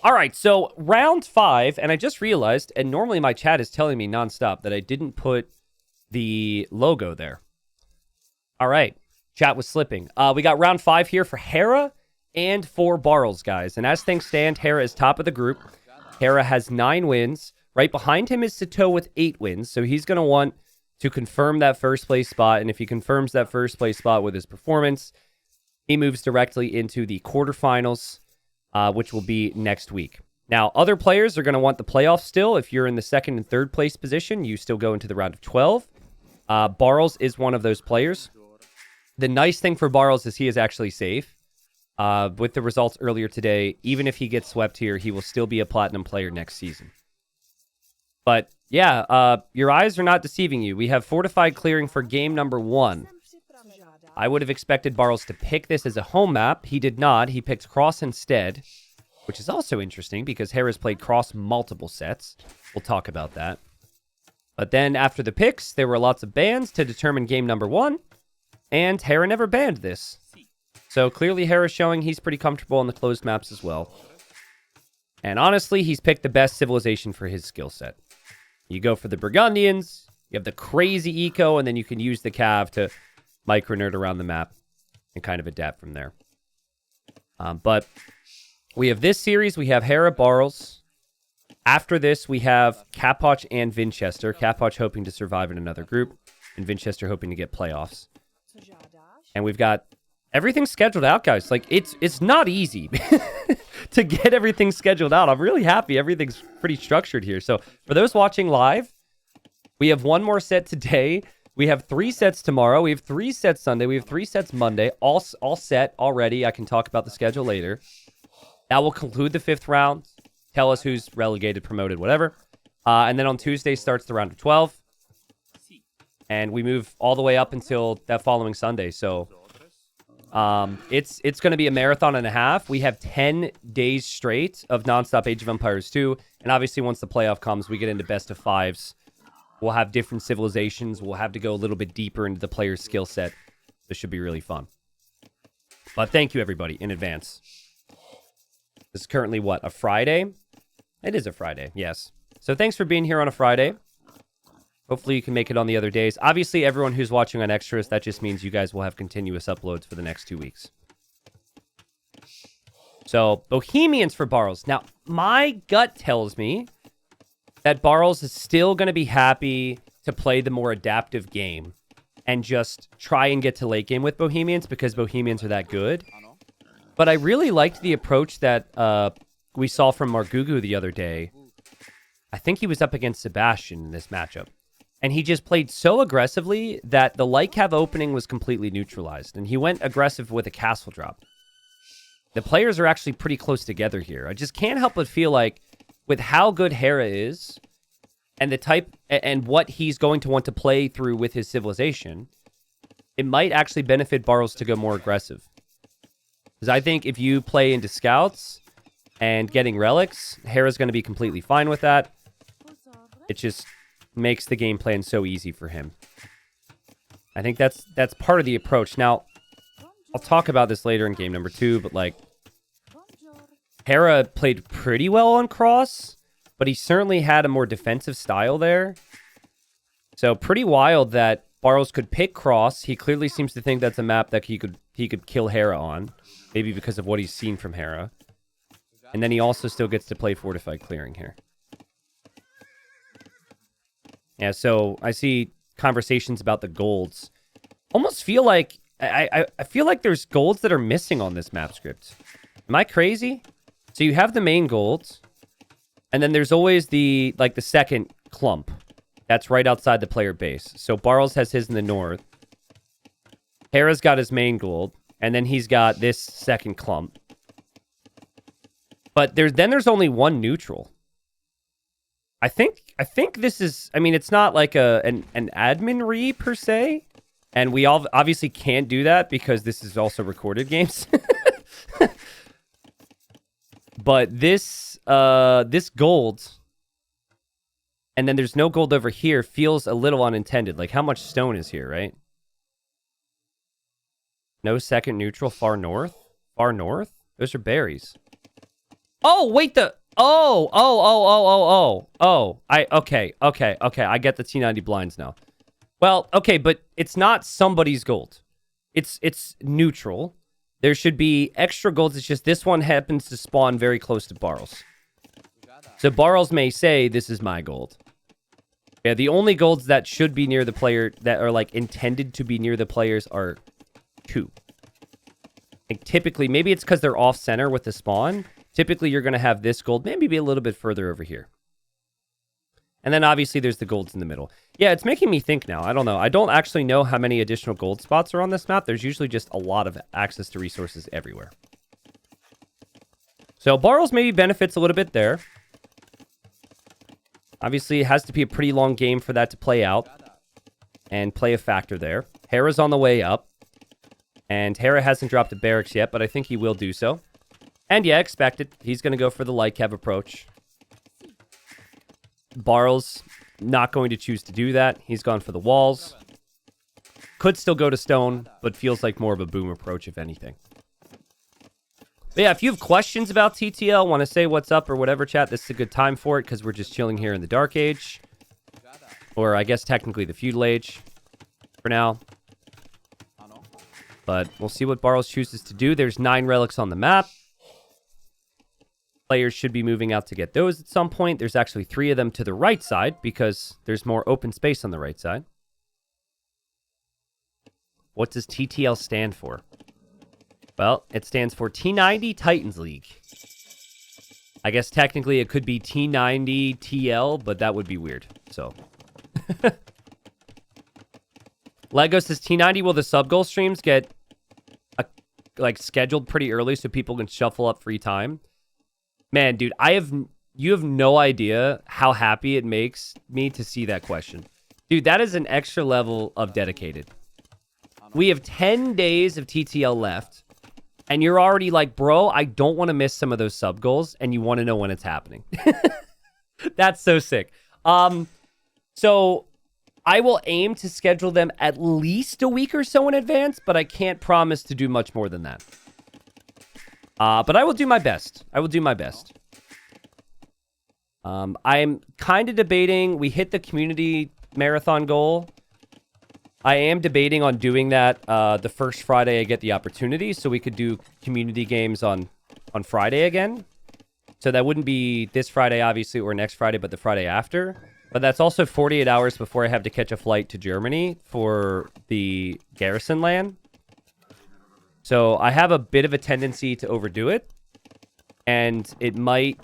All right, so round 5, and I just realized, and normally my chat is telling me nonstop that I didn't put the logo there. All right, chat was slipping. We got round 5 here for Hera and for Barles, guys. And as things stand, Hera is top of the group. Hera has 9 wins. Right behind him is Sato with 8 wins, so he's going to want to confirm that first place spot, and if he confirms that first place spot with his performance, he moves directly into the quarterfinals, which will be next week. Now, other players are going to want the playoffs still. If you're in the second and third place position, you still go into the round of 12. Barles is one of those players. The nice thing for Barles is he is actually safe. With the results earlier today, even if he gets swept here, he will still be a platinum player next season. But yeah, your eyes are not deceiving you. We have fortified clearing for game number 1. I would have expected Barles to pick this as a home map. He did not. He picked Cross instead, which is also interesting because Hera's played Cross multiple sets. We'll talk about that. But then after the picks, there were lots of bans to determine game number 1, and Hera never banned this. So clearly Hera's showing he's pretty comfortable on the closed maps as well. And honestly, he's picked the best civilization for his skill set. You go for the Burgundians, you have the crazy eco, and then you can use the Cav to micro-nerd around the map and kind of adapt from there. But we have this series, we have Hera, Barles. After this, we have Capoch and Winchester. Capoch hoping to survive in another group, and Winchester hoping to get playoffs. And we've got everything scheduled out, guys. Like, it's not easy to get everything scheduled out. I'm really happy everything's pretty structured here. So for those watching live, we have 1 more set today. We have 3 sets tomorrow. We have 3 sets Sunday. We have 3 sets Monday. All set already. I can talk about the schedule later. That will conclude the 5th round. Tell us who's relegated, promoted, whatever. And then on Tuesday starts the round of 12. And we move all the way up until that following Sunday. So it's going to be a marathon and a half. We have 10 days straight of nonstop Age of Empires 2. And obviously once the playoff comes, we get into best of 5s. We'll have different civilizations. We'll have to go a little bit deeper into the player's skill set. This should be really fun. But thank you, everybody, in advance. This is currently, what, a Friday? It is a Friday, yes. So thanks for being here on a Friday. Hopefully you can make it on the other days. Obviously, everyone who's watching on Extras, that just means you guys will have continuous uploads for the next 2 weeks. So, Bohemians for Barles. Now, my gut tells me that Barles is still going to be happy to play the more adaptive game and just try and get to late game with Bohemians because Bohemians are that good. But I really liked the approach that we saw from Margugu the other day. I think he was up against Sebastian in this matchup. And he just played so aggressively that the light cav opening was completely neutralized. And he went aggressive with a castle drop. The players are actually pretty close together here. I just can't help but feel like with how good Hera is and the type and what he's going to want to play through with his civilization, it might actually benefit Barles to go more aggressive. Because I think if you play into scouts and getting relics, Hera's going to be completely fine with that. It just makes the game plan so easy for him. I think that's part of the approach. Now, I'll talk about this later in game number 2, but like, Hera played pretty well on Cross, but he certainly had a more defensive style there. So pretty wild that Barles could pick Cross. He clearly seems to think that's a map that he could kill Hera on, maybe because of what he's seen from Hera. And then he also still gets to play Fortified Clearing here. Yeah, so I see conversations about the golds. Almost feel like I feel like there's golds that are missing on this map script. Am I crazy? So you have the main golds, and then there's always the second clump. That's right outside the player base. So Barles has his in the north. Hera's got his main gold, and then he's got this second clump. But there's only one neutral. I think this is, I mean, it's not like an admin re per se, and we all obviously can't do that because this is also recorded games. But this gold, and then there's no gold over here, feels a little unintended. Like, how much stone is here, right? No second neutral far north? Far north? Those are berries. Oh, wait, okay. I get the T90 blinds now. Well, okay, but it's not somebody's gold. It's neutral. There should be extra golds. It's just this one happens to spawn very close to Barles. So Barles may say, this is my gold. Yeah, the only golds that should be near the player that are like intended to be near the players are 2. And typically, maybe it's because they're off center with the spawn. Typically, you're going to have this gold maybe be a little bit further over here. And then obviously there's the golds in the middle. Yeah, it's making me think now. I don't know. I don't actually know how many additional gold spots are on this map. There's usually just a lot of access to resources everywhere. So Barles maybe benefits a little bit there. Obviously, it has to be a pretty long game for that to play out and play a factor there. Hera's on the way up. And Hera hasn't dropped a barracks yet, but I think he will do so. And yeah, expect it. He's going to go for the light cav approach. Barles not going to choose to do that. He's gone for the walls. Could still go to stone, but feels like more of a boom approach, if anything. But yeah, if you have questions about TTL, want to say what's up or whatever, chat, this is a good time for it because we're just chilling here in the Dark Age. Or I guess technically the Feudal Age for now. But we'll see what Barles chooses to do. There's 9 relics on the map. Players should be moving out to get those at some point. There's actually 3 of them to the right side because there's more open space on the right side. What does TTL stand for? Well, it stands for T90 Titans League. I guess technically it could be T90 TL, but that would be weird. So, Lego says T90. Will the sub goal streams get scheduled pretty early so people can shuffle up free time? Man, dude, you have no idea how happy it makes me to see that question. Dude, that is an extra level of dedicated. We have 10 days of TTL left, and you're already like, bro, I don't want to miss some of those sub goals, and you want to know when it's happening. That's so sick. So I will aim to schedule them at least a week or so in advance, but I can't promise to do much more than that. But I will do my best. I'm kind of debating. We hit the community marathon goal. I am debating on doing that the first Friday I get the opportunity, so we could do community games on Friday again. So that wouldn't be this Friday, obviously, or next Friday, but the Friday after. But that's also 48 hours before I have to catch a flight to Germany for the Garrison LAN. So I have a bit of a tendency to overdo it. And it might...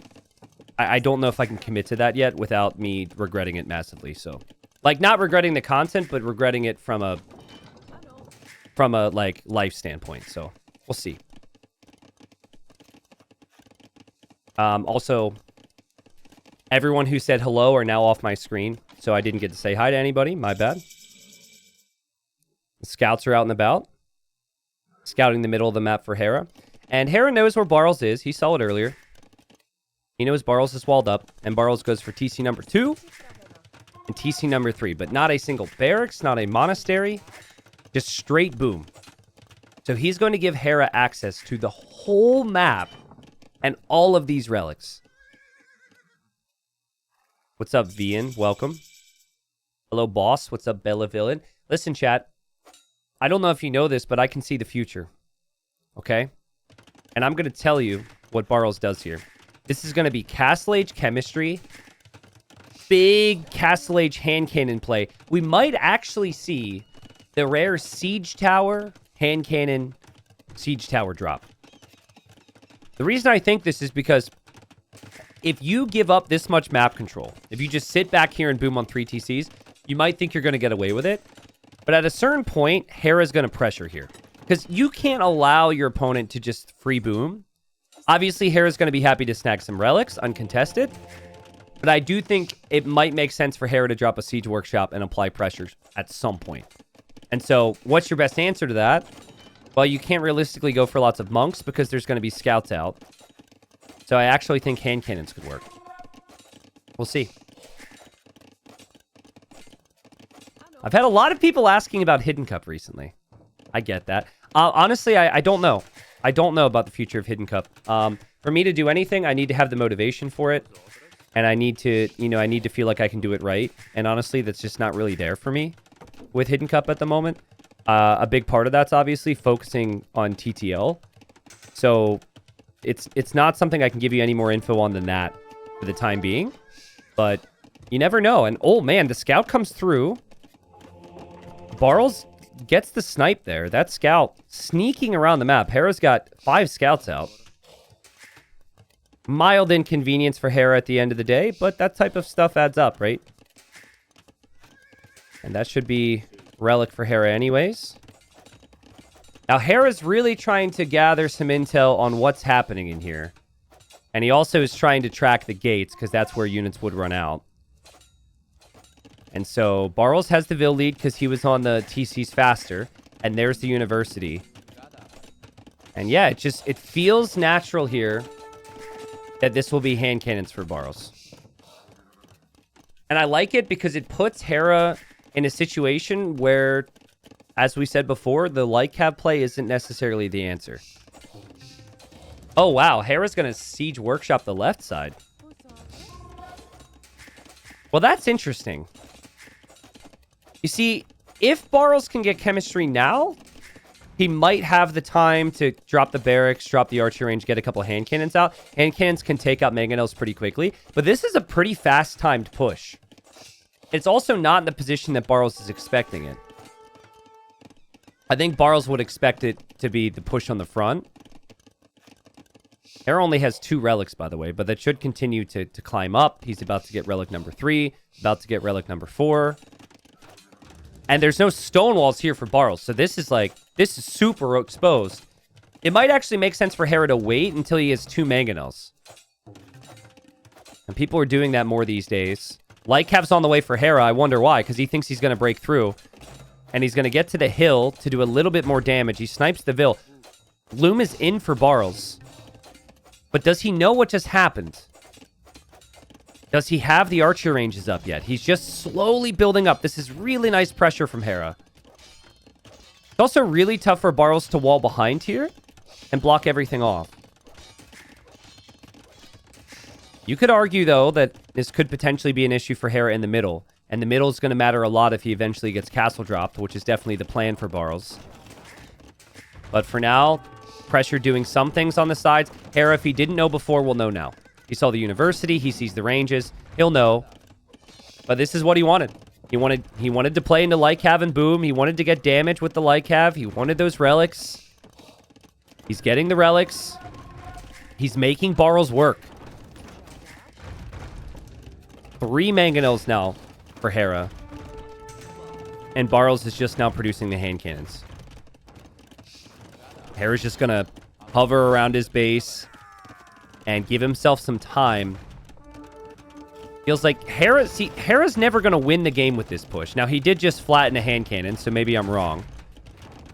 I don't know if I can commit to that yet without me regretting it massively. So, like, not regretting the content, but regretting it from a like life standpoint. So we'll see. Also, everyone who said hello are now off my screen, so I didn't get to say hi to anybody. My bad. The scouts are out and about, scouting the middle of the map for Hera, and Hera knows where Barles is. He saw it earlier. He knows Barles is walled up, and Barles goes for TC number 2 and TC number 3, but not a single barracks, not a monastery, just straight boom. So he's going to give Hera access to the whole map and all of these relics. What's up, Vian? Welcome. Hello, boss. What's up, Bella Villain? Listen, chat. I don't know if you know this, but I can see the future. Okay? And I'm going to tell you what Barles does here. This is going to be Castle Age chemistry. Big Castle Age hand cannon play. We might actually see the rare Siege Tower, hand cannon, Siege Tower drop. The reason I think this is because if you give up this much map control, if you just sit back here and boom on 3 TCs, you might think you're going to get away with it. But at a certain point, Hera's going to pressure here. Because you can't allow your opponent to just free boom. Obviously, Hera's going to be happy to snag some relics, uncontested. But I do think it might make sense for Hera to drop a Siege Workshop and apply pressure at some point. And so, what's your best answer to that? Well, you can't realistically go for lots of monks because there's going to be scouts out. So I actually think hand cannons could work. We'll see. I've had a lot of people asking about Hidden Cup recently. I get that. Honestly, I don't know. I don't know about the future of Hidden Cup. For me to do anything, I need to have the motivation for it. And I need to, I need to feel like I can do it right. And honestly, that's just not really there for me with Hidden Cup at the moment. A big part of that's obviously focusing on TTL. So it's not something I can give you any more info on than that for the time being. But you never know. And oh man, the scout comes through. Barles gets the snipe there. That scout sneaking around the map. Hera's got 5 scouts out. Mild inconvenience for Hera at the end of the day, but that type of stuff adds up, right? And that should be relic for Hera anyways. Now, Hera's really trying to gather some intel on what's happening in here. And he also is trying to track the gates, because that's where units would run out. And so, Barles has the Vil lead because he was on the TCs faster. And there's the university. And yeah, it feels natural here that this will be hand cannons for Barles. And I like it because it puts Hera in a situation where, as we said before, the light cab play isn't necessarily the answer. Oh, wow. Hera's going to siege workshop the left side. Well, that's interesting. You see, if Barles can get chemistry now, he might have the time to drop the barracks, drop the archery range, get a couple hand cannons out. Hand cannons can take out mangonels pretty quickly, but this is a pretty fast-timed push. It's also not in the position that Barles is expecting it. I think Barles would expect it to be the push on the front. Hera only has 2 relics, by the way, but that should continue to climb up. He's about to get relic number 3, about to get relic number 4. And there's no stone walls here for Barles, so this is super exposed. It might actually make sense for Hera to wait until he has 2 mangonels. And people are doing that more these days. Light Cav's on the way for Hera. I wonder why, because he thinks he's going to break through. And he's going to get to the hill to do a little bit more damage. He snipes the Vil. Loom is in for Barles. But does he know what just happened? Does he have the archer ranges up yet? He's just slowly building up. This is really nice pressure from Hera. It's also really tough for Barles to wall behind here and block everything off. You could argue, though, that this could potentially be an issue for Hera in the middle. And the middle is going to matter a lot if he eventually gets castle dropped, which is definitely the plan for Barles. But for now, pressure doing some things on the sides. Hera, if he didn't know before, will know now. He saw the university. He sees the ranges. He'll know. But this is what he wanted. He wanted to play into light cav and boom. He wanted to get damage with the light cav. He wanted those relics. He's getting the relics. He's making Barles work. 3 mangonels now for Hera. And Barles is just now producing the hand cannons. Hera's just going to hover around his base and give himself some time. Feels like Hera's never going to win the game with this push. Now, he did just flatten a hand cannon, so maybe I'm wrong.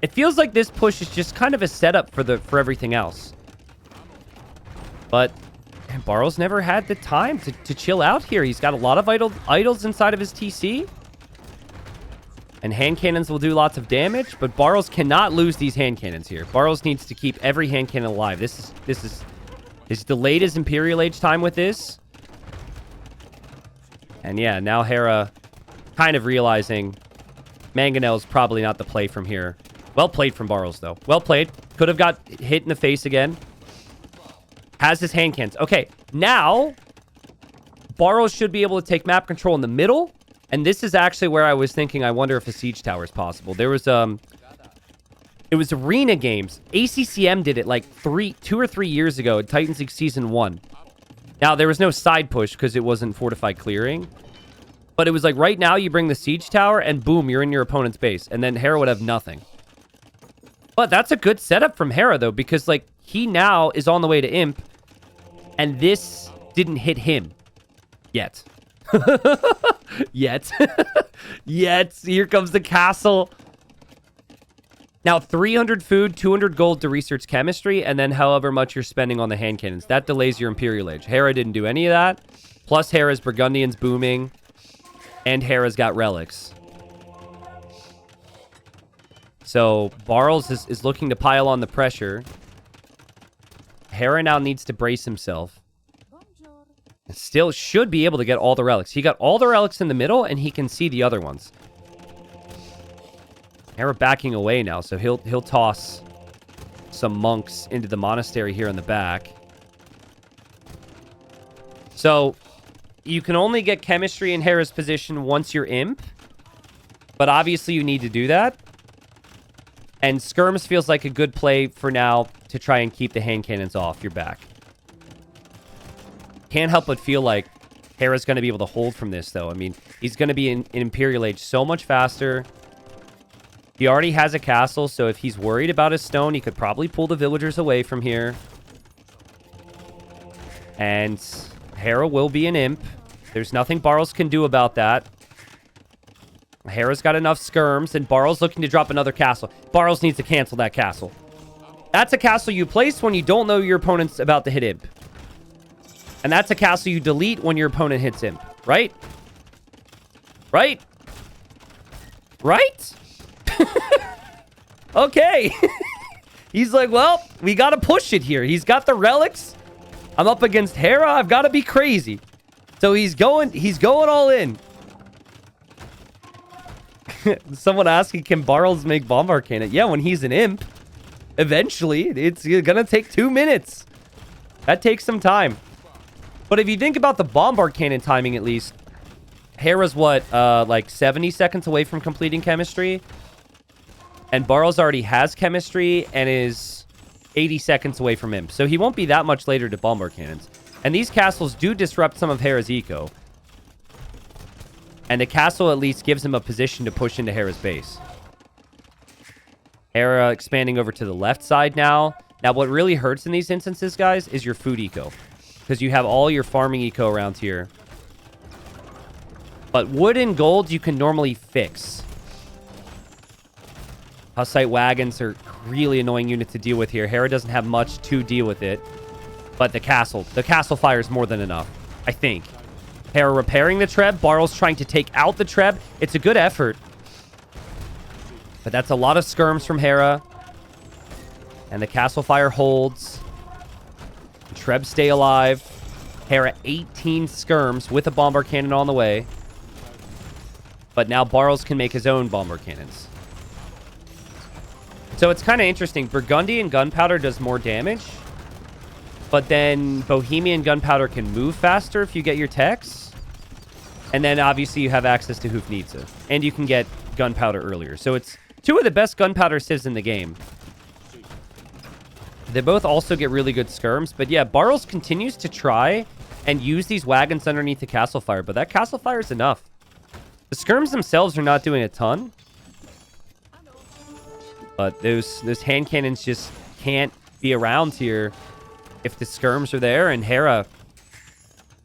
It feels like this push is just kind of a setup for everything else. But man, Barles never had the time to chill out here. He's got a lot of idols inside of his TC. And hand cannons will do lots of damage, but Barles cannot lose these hand cannons here. Barles needs to keep every hand cannon alive. This is delayed his Imperial Age time with this. And yeah, now Hera kind of realizing Mangonel is probably not the play from here. Well played from Barles, though. Well played. Could have got hit in the face again. Has his hand cannons. Okay, now Barles should be able to take map control in the middle. And this is actually where I was thinking, I wonder if a siege tower is possible. There was, it was Arena Games. ACCM did it like 2 or 3 years ago at Titans League Season 1. Now, there was no side push because it wasn't fortified clearing. But it was like right now you bring the siege tower and boom, you're in your opponent's base. And then Hera would have nothing. But that's a good setup from Hera, though, because like he now is on the way to Imp. And this didn't hit him yet. Yet. Here comes the castle. Now, 300 food, 200 gold to research chemistry, and then however much you're spending on the hand cannons. That delays your Imperial Age. Hera didn't do any of that. Plus, Hera's Burgundian's booming. And Hera's got relics. So, Barles is looking to pile on the pressure. Hera now needs to brace himself. Still should be able to get all the relics. He got all the relics in the middle, and he can see the other ones. Hera backing away now, so he'll toss some monks into the monastery here in the back. So you can only get chemistry in Hera's position once you're imp, but obviously you need to do that. And skirms feels like a good play for now to try and keep the hand cannons off your back. Can't help but feel like Hera's going to be able to hold from this, though. I mean, he's going to be in Imperial Age so much faster. He already has a castle, so if he's worried about his stone, he could probably pull the villagers away from here. And Hera will be an imp. There's nothing Barles can do about that. Hera's got enough skirms, and Barles looking to drop another castle. Barles needs to cancel that castle. That's a castle you place when you don't know your opponent's about to hit imp. And that's a castle you delete when your opponent hits imp. Right? Right? Right? Okay. He's like, well, we got to push it here. He's got the relics. I'm up against Hera. I've got to be crazy. So he's going all in. Someone asking, can Barles make Bombard Cannon? Yeah, when he's an imp. Eventually, it's gonna take 2 minutes. That takes some time. But if you think about the Bombard Cannon timing, at least, Hera's what, like 70 seconds away from completing chemistry? And Barles already has chemistry and is 80 seconds away from imp. So he won't be that much later to Bombard Cannons. And these castles do disrupt some of Hera's eco. And the castle at least gives him a position to push into Hera's base. Hera expanding over to the left side now. Now, what really hurts in these instances, guys, is your food eco. Because you have all your farming eco around here. But wood and gold you can normally fix. Hussite wagons are really annoying unit to deal with here. Hera doesn't have much to deal with it. But the castle fire is more than enough, I think. Hera repairing the Treb. Barles trying to take out the Treb. It's a good effort. But that's a lot of skirms from Hera. And the castle fire holds. The Treb stay alive. Hera 18 skirms with a Bombard Cannon on the way. But now Barles can make his own Bombard Cannons. So it's kind of interesting. Burgundian Gunpowder does more damage. But then Bohemian Gunpowder can move faster if you get your techs. And then obviously you have access to Hufnitsa. And you can get Gunpowder earlier. So it's two of the best Gunpowder civs in the game. They both also get really good skirms. But yeah, Barles continues to try and use these wagons underneath the castle fire. But that castle fire is enough. The skirms themselves are not doing a ton. But those hand cannons just can't be around here if the skirms are there. And Hera,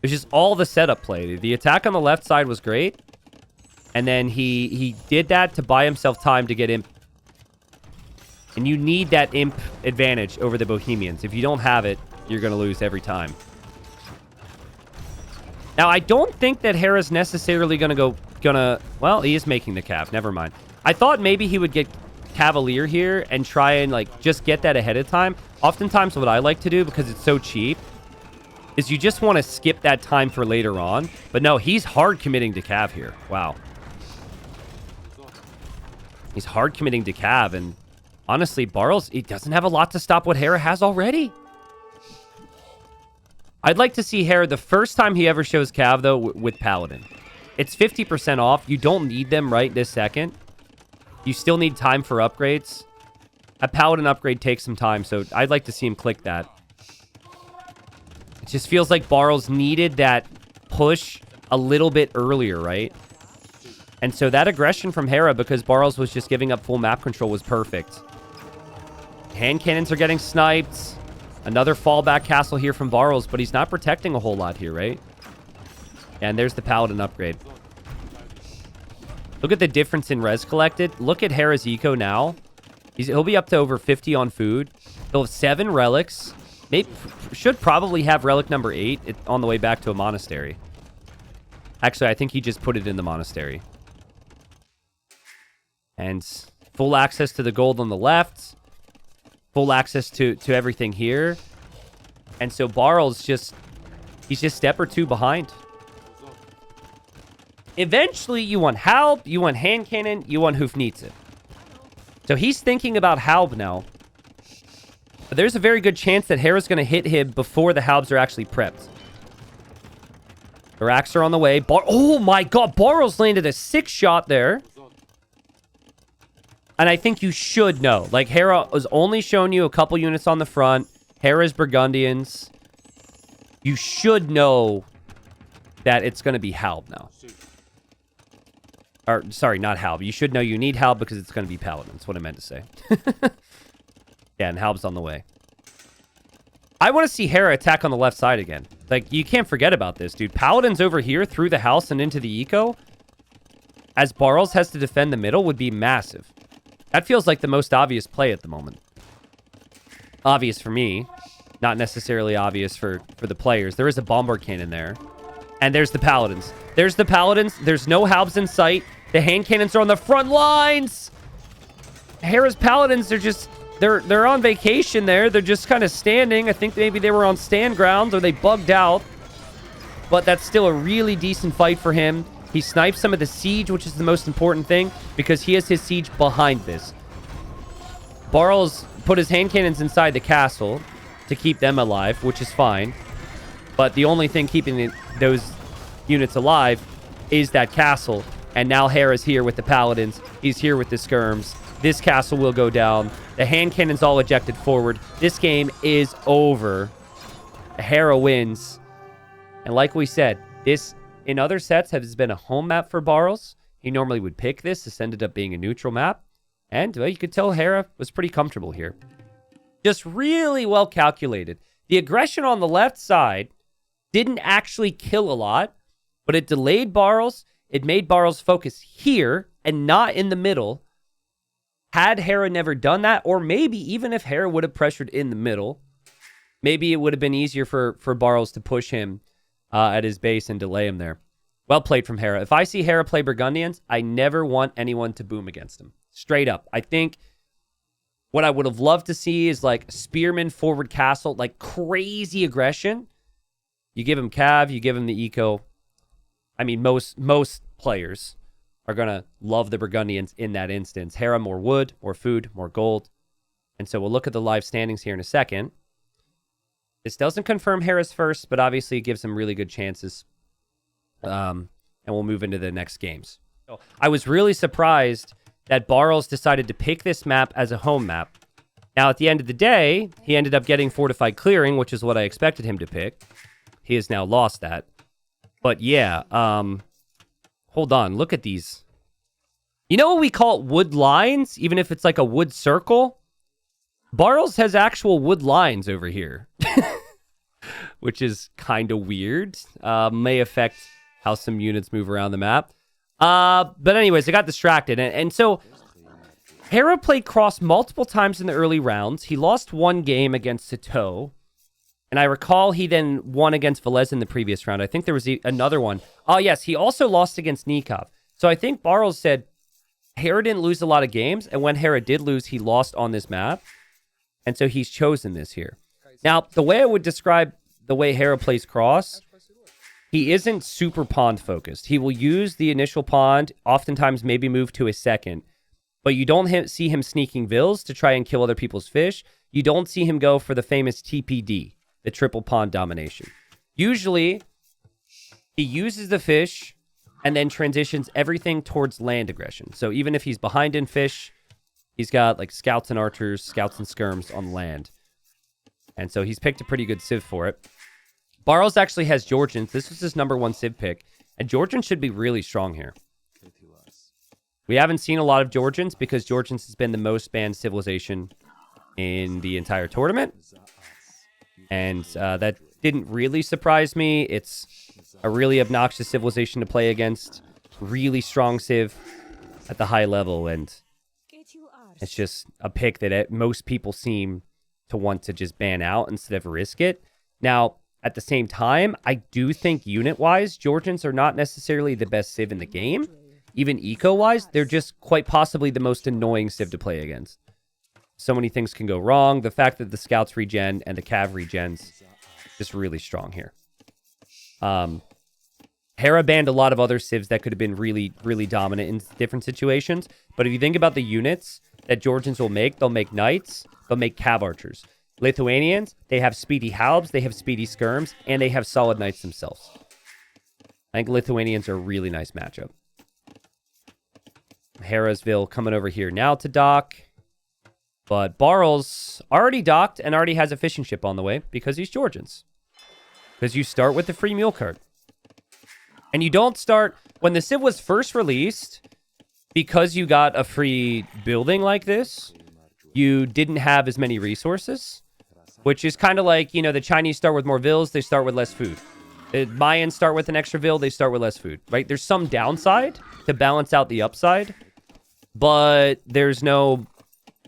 it's just all the setup play. The attack on the left side was great. And then he did that to buy himself time to get imp. And you need that imp advantage over the Bohemians. If you don't have it, you're going to lose every time. Now, I don't think that Hera's necessarily going to well, he is making the cav. Never mind. I thought maybe he would get Cavalier here and try and like just get that ahead of time. Oftentimes what I like to do, because it's so cheap, is you just want to skip that time for later on. But no, he's hard committing to cav here. Wow. He's hard committing to cav, and honestly, Barles, he doesn't have a lot to stop what Hera has already. I'd like to see Hera the first time he ever shows cav, though, with Paladin. It's 50% off. You don't need them right this second. You still need time for upgrades. A Paladin upgrade takes some time, so I'd like to see him click that. It just feels like Barles needed that push a little bit earlier, right? And so that aggression from Hera, because Barles was just giving up full map control, was perfect. Hand cannons are getting sniped. Another fallback castle here from Barles, but he's not protecting a whole lot here, right? And there's the Paladin upgrade. Look at the difference in res collected. Look at Hera's eco now. He'll be up to over 50 on food. He'll have 7 relics. Maybe should probably have relic number 8 on the way back to a monastery. Actually, I think he just put it in the monastery. And full access to the gold on the left. Full access to everything here. And so Barles he's just step or two behind. Eventually, you want Halb, you want hand cannon, you want Hufnitze. So he's thinking about Halb now. But there's a very good chance that Hera's going to hit him before the Halbs are actually prepped. The racks are on the way. Oh my god, Barles landed a 6-shot there. And I think you should know. Like, Hera was only showing you a couple units on the front. Hera's Burgundians. You should know that it's going to be Halb now. Or, sorry, not Halb. You should know you need Halb because it's going to be Paladin. That's what I meant to say. Yeah, and Halb's on the way. I want to see Hera attack on the left side again. Like, you can't forget about this, dude. Paladin's over here through the house and into the eco. As Barles has to defend the middle would be massive. That feels like the most obvious play at the moment. Obvious for me. Not necessarily obvious for the players. There is a Bombard cannon there. And there's the Paladins. There's the Paladins. There's no Halbs in sight. The hand cannons are on the front lines. Hera's Paladins are just... They're on vacation there. They're just kind of standing. I think maybe they were on stand grounds or they bugged out. But that's still a really decent fight for him. He snipes some of the siege, which is the most important thing, because he has his siege behind this. Barles put his hand cannons inside the castle to keep them alive, which is fine. But the only thing keeping those units alive is that castle. And now Hera's here with the Paladins. He's here with the skirms. This castle will go down. The hand cannon's all ejected forward. This game is over. Hera wins. And like we said, this, in other sets, has been a home map for Barles. He normally would pick this. This ended up being a neutral map. And, well, you could tell Hera was pretty comfortable here. Just really well calculated. The aggression on the left side didn't actually kill a lot, but it delayed Barles. It made Barles focus here and not in the middle. Had Hera never done that, or maybe even if Hera would have pressured in the middle, maybe it would have been easier for Barles to push him at his base and delay him there. Well played from Hera. If I see Hera play Burgundians, I never want anyone to boom against him. Straight up. I think what I would have loved to see is like Spearman forward castle, like crazy aggression. You give him Cav, you give him the eco. I mean, most players are going to love the Burgundians in that instance. Hera, more wood, more food, more gold. And so we'll look at the live standings here in a second. This doesn't confirm Hera's first, but obviously it gives him really good chances. And we'll move into the next games. So I was really surprised that Barles decided to pick this map as a home map. Now, at the end of the day, he ended up getting Fortified Clearing, which is what I expected him to pick. He has now lost that. But yeah, hold on. Look at these. You know what we call it, wood lines? Even if it's like a wood circle? Barles has actual wood lines over here. Which is kind of weird. May affect how some units move around the map. But anyways, I got distracted. And so Hera played cross multiple times in the early rounds. He lost one game against Sato. And I recall he then won against Velez in the previous round. I think there was another one. Oh, yes. He also lost against Nikov. So I think Barles said Hera didn't lose a lot of games. And when Hera did lose, he lost on this map. And so he's chosen this here. Now, the way I would describe the way Hera plays cross, he isn't super pond focused. He will use the initial pond, oftentimes maybe move to a second. But you don't see him sneaking vills to try and kill other people's fish. You don't see him go for the famous TPD. The triple pond domination. Usually, he uses the fish and then transitions everything towards land aggression. So even if he's behind in fish, he's got like scouts and archers, scouts and skirms on land. And so he's picked a pretty good civ for it. Barles actually has Georgians. This was his number 1 civ pick. And Georgians should be really strong here. We haven't seen a lot of Georgians because Georgians has been the most banned civilization in the entire tournament. And that didn't really surprise me. It's a really obnoxious civilization to play against. Really strong civ at the high level. And it's just a pick that most people seem to want to just ban out instead of risk it. Now, at the same time, I do think unit-wise, Georgians are not necessarily the best civ in the game. Even eco-wise, they're just quite possibly the most annoying civ to play against. So many things can go wrong. The fact that the scouts regen and the cav regens Just really strong here. Hera banned a lot of other civs that could have been really, really dominant in different situations. But if you think about the units that Georgians will make, they'll make knights, they'll make cav archers. Lithuanians, they have speedy halbs, they have speedy skirms, and they have solid knights themselves. I think Lithuanians are a really nice matchup. Herasville coming over here now to dock. But Barles already docked and already has a fishing ship on the way because he's Georgians. Because you start with the free mule cart. And you don't start... When the Civ was first released, because you got a free building like this, you didn't have as many resources. Which is kind of like, you know, the Chinese start with more vills, they start with less food. The Mayans start with an extra vill, they start with less food, right? There's some downside to balance out the upside, but there's no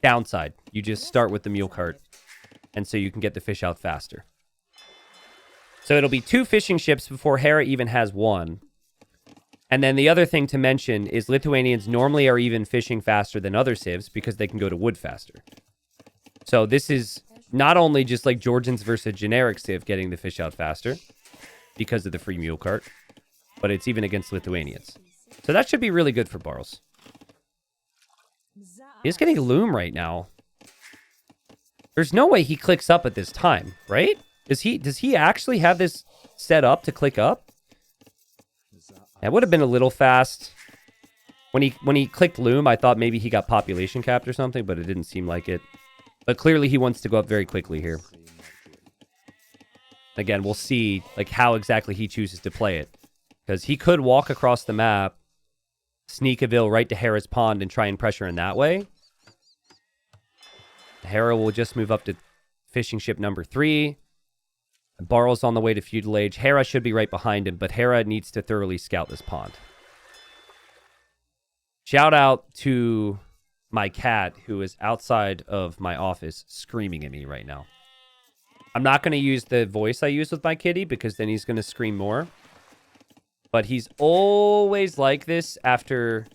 downside. You just start with the mule cart, and so you can get the fish out faster. So it'll be 2 fishing ships before Hera even has 1. And then the other thing to mention is Lithuanians normally are even fishing faster than other civs because they can go to wood faster. So this is not only just like Georgians versus a generic civ getting the fish out faster because of the free mule cart, but it's even against Lithuanians. So that should be really good for Barles. He's getting a loom right now. There's no way he clicks up at this time, right? Does he actually have this set up to click up? That would have been a little fast. When he clicked loom, I thought maybe he got population capped or something, but it didn't seem like it. But clearly he wants to go up very quickly here. Again, we'll see like how exactly he chooses to play it. Because he could walk across the map, sneak a vill right to Hera's pond and try and pressure in that way. Hera will just move up to fishing ship number 3. Barles on the way to feudal age. Hera should be right behind him, but Hera needs to thoroughly scout this pond. Shout out to my cat who is outside of my office screaming at me right now. I'm not going to use the voice I use with my kitty because then he's going to scream more. But he's always like this after...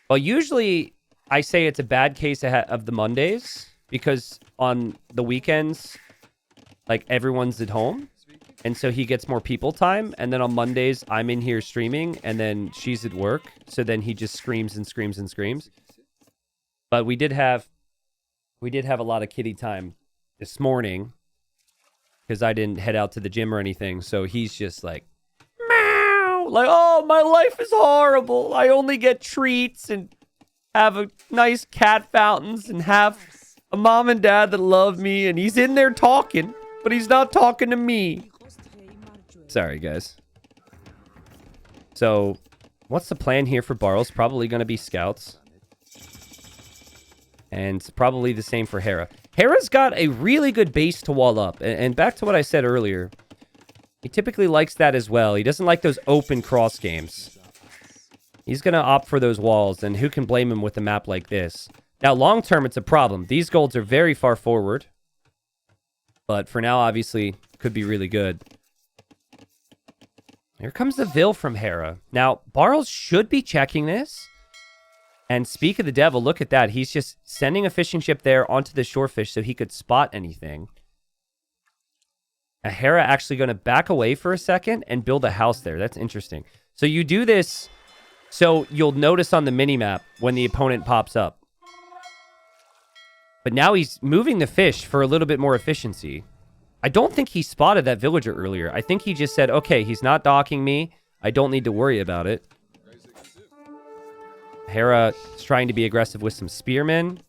Well, usually I say it's a bad case of the Mondays because on the weekends, like everyone's at home. And so he gets more people time. And then on Mondays, I'm in here streaming and then she's at work. So then he just screams and screams and screams. But we did have a lot of kitty time this morning because I didn't head out to the gym or anything. So he's just like, meow, like, oh, my life is horrible. I only get treats and have a nice cat fountains and have a mom and dad that love me. And he's in there talking, but he's not talking to me. Sorry, guys. So what's the plan here for Barles? Probably going to be scouts. And probably the same for Hera. Hera's got a really good base to wall up. And back to what I said earlier. He typically likes that as well. He doesn't like those open cross games. He's going to opt for those walls. And who can blame him with a map like this? Now, long term, it's a problem. These golds are very far forward. But for now, obviously, could be really good. Here comes the Vill from Hera. Now, Barles should be checking this. And speak of the devil, look at that. He's just sending a fishing ship there onto the shorefish so he could spot anything. A Hera actually going to back away for a second and build a house there. That's interesting. So you do this so you'll notice on the minimap when the opponent pops up. But now he's moving the fish for a little bit more efficiency. I don't think he spotted that villager earlier. I think he just said, okay, he's not docking me. I don't need to worry about it. Hera is trying to be aggressive with some spearmen.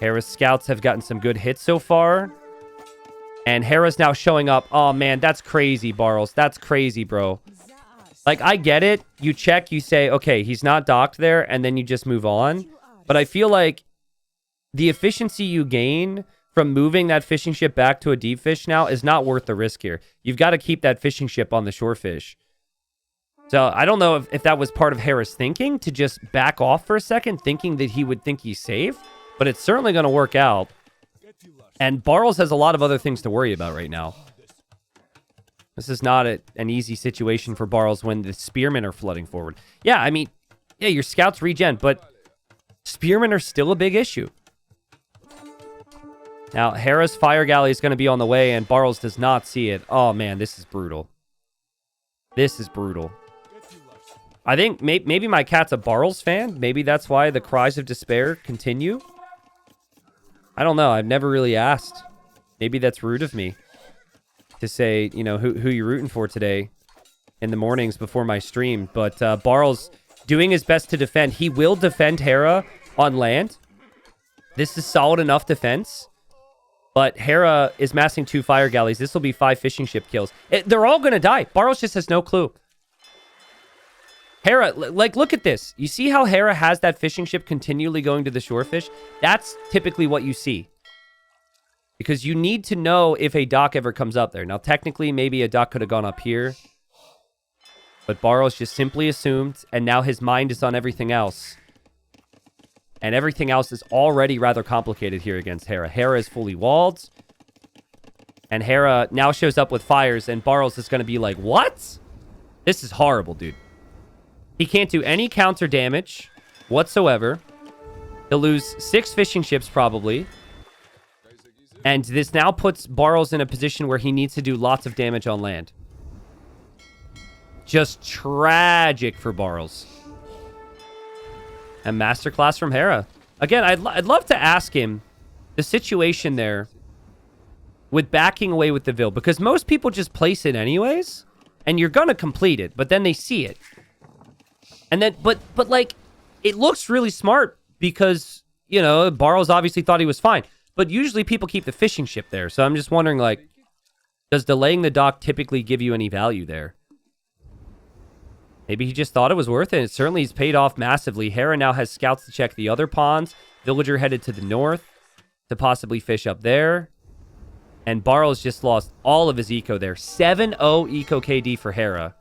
Hera's scouts have gotten some good hits so far. And Hera's now showing up. Oh, man, that's crazy, Barles. That's crazy, bro. Like, I get it. You check, you say, okay, he's not docked there, and then you just move on. But I feel like the efficiency you gain from moving that fishing ship back to a deep fish now is not worth the risk here. You've got to keep that fishing ship on the shore fish. So I don't know if that was part of Hera's thinking to just back off for a second, thinking that he would think he's safe, but it's certainly going to work out. And Barles has a lot of other things to worry about right now. This is not an easy situation for Barles when the spearmen are flooding forward. Yeah, I mean, yeah, your scouts regen, but spearmen are still a big issue. Now, Hera's fire galley is going to be on the way, and Barles does not see it. Oh, man, this is brutal. This is brutal. I think maybe my cat's a Barles fan. Maybe that's why the cries of despair continue. I don't know. I've never really asked. Maybe that's rude of me to say, you know, who you're rooting for today in the mornings before my stream. But Barles doing his best to defend. He will defend Hera on land. This is solid enough defense. But Hera is massing 2 fire galleys. This will be 5 fishing ship kills. They're all going to die. Barles just has no clue. Hera, like, look at this. You see how Hera has that fishing ship continually going to the shorefish? That's typically what you see. Because you need to know if a dock ever comes up there. Now, technically, maybe a dock could have gone up here. But Barles just simply assumed, and now his mind is on everything else. And everything else is already rather complicated here against Hera. Hera is fully walled. And Hera now shows up with fires, and Barles is going to be like, what? This is horrible, dude. He can't do any counter damage whatsoever. He'll lose 6 fishing ships, probably. And this now puts Barles in a position where he needs to do lots of damage on land. Just tragic for Barles. A masterclass from Hera. Again, I'd love to ask him the situation there with backing away with the Vil. Because most people just place it anyways. And you're going to complete it. But then they see it. And then, but like, it looks really smart because, you know, Barles obviously thought he was fine. But usually people keep the fishing ship there. So I'm just wondering, like, does delaying the dock typically give you any value there? Maybe he just thought it was worth it. It certainly has paid off massively. Hera now has scouts to check the other ponds. Villager headed to the north to possibly fish up there. And Barles just lost all of his eco there. 7-0 eco KD for Hera.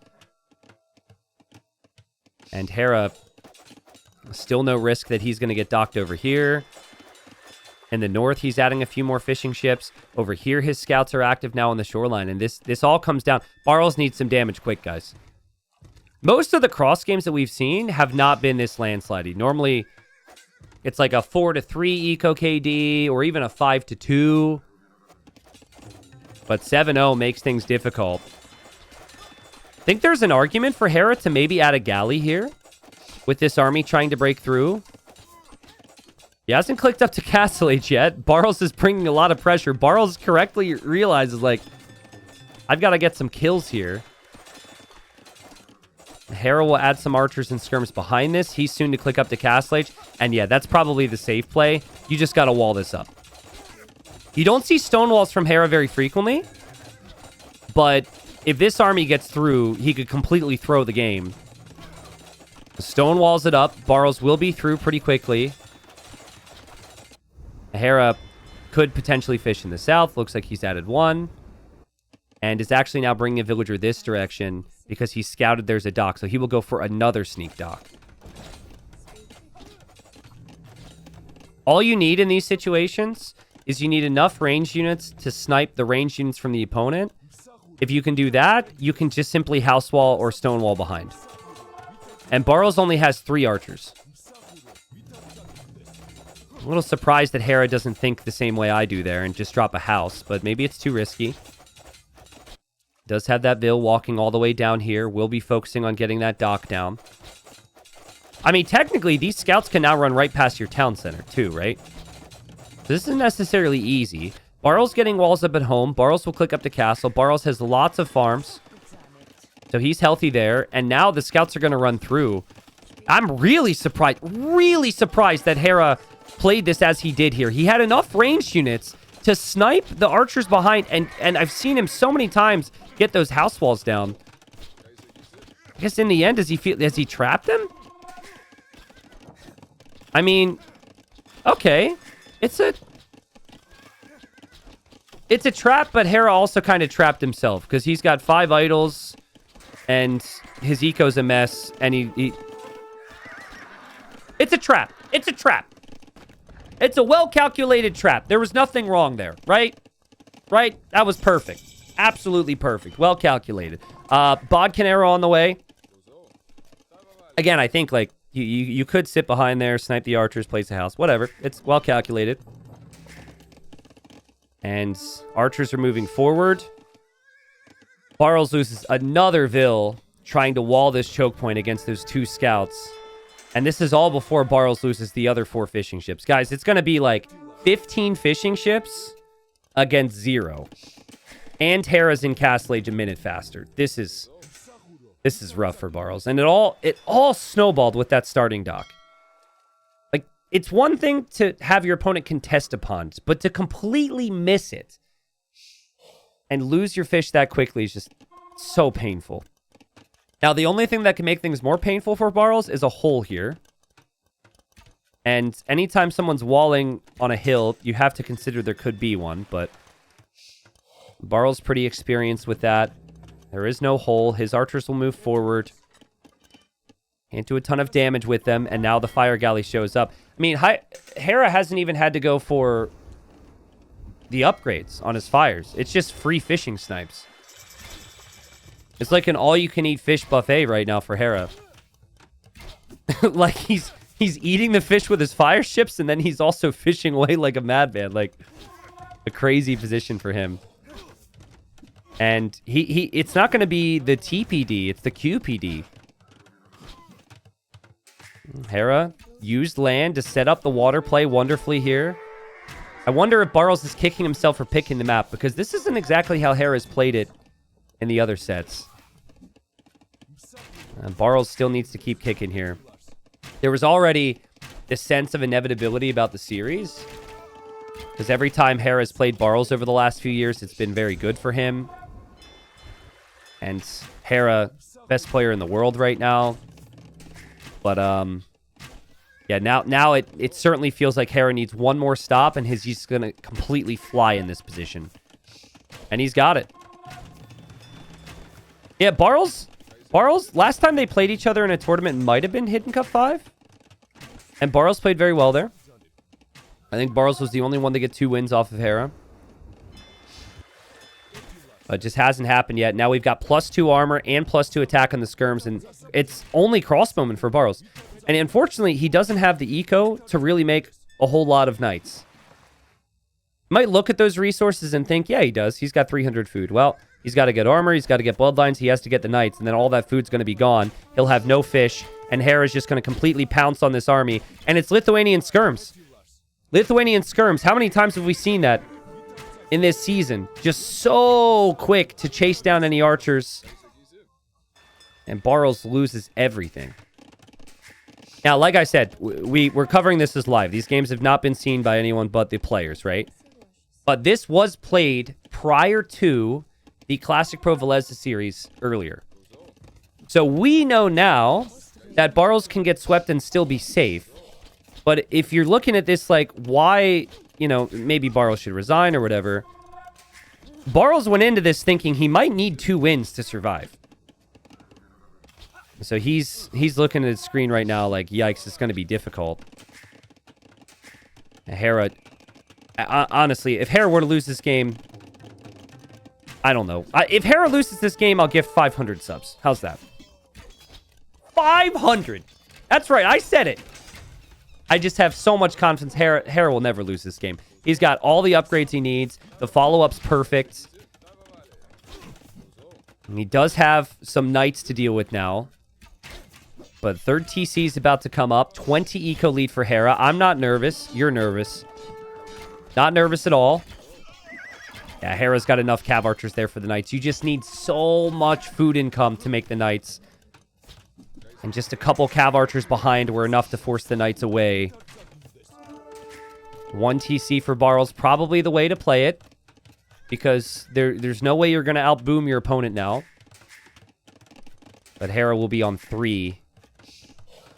And Hera, still no risk that he's going to get docked over here. In the north, he's adding a few more fishing ships. Over here, his scouts are active now on the shoreline. And this all comes down. Barles needs some damage quick, guys. Most of the cross games that we've seen have not been this landslidey. Normally, it's like a 4-3 eco KD or even a 5-2. But 7-0 makes things difficult. I think there's an argument for Hera to maybe add a galley here with this army trying to break through. He hasn't clicked up to Castle Age yet. Barles is bringing a lot of pressure. Barles correctly realizes, like, I've got to get some kills here. Hera will add some archers and skirms behind this. He's soon to click up to Castle Age. And yeah, that's probably the safe play. You just got to wall this up. You don't see stone walls from Hera very frequently. But if this army gets through, he could completely throw the game. Stone walls it up. Barles will be through pretty quickly. Hera could potentially fish in the south. Looks like he's added 1. And is actually now bringing a villager this direction because he scouted there's a dock. So he will go for another sneak dock. All you need in these situations is you need enough range units to snipe the range units from the opponent. If you can do that, you can just simply house wall or stone wall behind. And Barles only has 3 archers. I'm a little surprised that Hera doesn't think the same way I do there and just drop a house, but maybe it's too risky. Does have that Vil walking all the way down here. Will be focusing on getting that dock down. I mean, technically, these scouts can now run right past your town center, too, right? So this isn't necessarily easy. Barles getting walls up at home. Barles will click up the castle. Barles has lots of farms. So he's healthy there. And now the scouts are going to run through. I'm really surprised that Hera played this as he did here. He had enough ranged units to snipe the archers behind. And I've seen him so many times get those house walls down. I guess in the end, has he trapped them? I mean, okay. It's a trap, but Hera also kind of trapped himself because he's got 5 idols and his eco's a mess. And he... It's a trap. It's a trap. It's a well-calculated trap. There was nothing wrong there, right? Right? That was perfect. Absolutely perfect. Well-calculated. Bodkin arrow on the way. Again, I think, like, you could sit behind there, snipe the archers, place a house. Whatever. It's well-calculated. And archers are moving forward. Barles loses another Vil trying to wall this choke point against those 2 scouts. And this is all before Barles loses the other 4 fishing ships. Guys, it's going to be like 15 fishing ships against 0. And Hera's in Castle Age a minute faster. This is rough for Barles. And it all snowballed with that starting dock. Like, it's one thing to have your opponent contest a pond, but to completely miss it and lose your fish that quickly is just so painful. Now, the only thing that can make things more painful for Barles is a hole here. And anytime someone's walling on a hill, you have to consider there could be one, but Barles pretty experienced with that. There is no hole. His archers will move forward. Can't do a ton of damage with them, and now the fire galley shows up. I mean, Hera hasn't even had to go for the upgrades on his fires. It's just free fishing snipes. It's like an all-you-can-eat fish buffet right now for Hera. Like, he's eating the fish with his fire ships, and then he's also fishing away like a madman. Like, a crazy position for him. And it's not going to be the TPD, it's the QPD. Hera used land to set up the water play wonderfully here. I wonder if Barles is kicking himself for picking the map, because this isn't exactly how Hera's played it in the other sets. Barles still needs to keep kicking here. There was already this sense of inevitability about the series, because every time Hera's played Barles over the last few years, it's been very good for him. And Hera, best player in the world right now. But, yeah, now it certainly feels like Hera needs one more stop, and he's just going to completely fly in this position. And he's got it. Yeah, Barles, last time they played each other in a tournament might have been Hidden Cup 5. And Barles played very well there. I think Barles was the only one to get 2 wins off of Hera. It just hasn't happened yet. Now we've got +2 armor and +2 attack on the skirms, and it's only crossbowmen for Barles. And unfortunately, he doesn't have the eco to really make a whole lot of knights. You might look at those resources and think, yeah, he does. He's got 300 food. Well, he's got to get armor, he's got to get bloodlines, he has to get the knights, and then all that food's going to be gone. He'll have no fish, and Hera's just going to completely pounce on this army. And it's Lithuanian skirms. Lithuanian skirms. How many times have we seen that in this season? Just so quick to chase down any archers. And Barles loses everything. Now, like I said, we're covering this as live. These games have not been seen by anyone but the players, right? But this was played prior to the Classic Pro Velezda series earlier. So we know now that Barles can get swept and still be safe. But if you're looking at this like, why, maybe Barles should resign or whatever. Barles went into this thinking he might need 2 wins to survive. So he's looking at his screen right now like, yikes, it's going to be difficult. Hera, honestly, if Hera were to lose this game, I don't know. If Hera loses this game, I'll gift 500 subs. How's that? 500! That's right, I said it. I just have so much confidence Hera will never lose this game. He's got all the upgrades he needs. The follow-up's perfect. And he does have some knights to deal with now. But 3rd TC is about to come up. 20 eco lead for Hera. I'm not nervous. You're nervous. Not nervous at all. Yeah, Hera's got enough cav archers there for the knights. You just need so much food income to make the knights. And just a couple cav archers behind were enough to force the knights away. 1 TC for Barles, probably the way to play it. Because there's no way you're going to outboom your opponent now. But Hera will be on 3.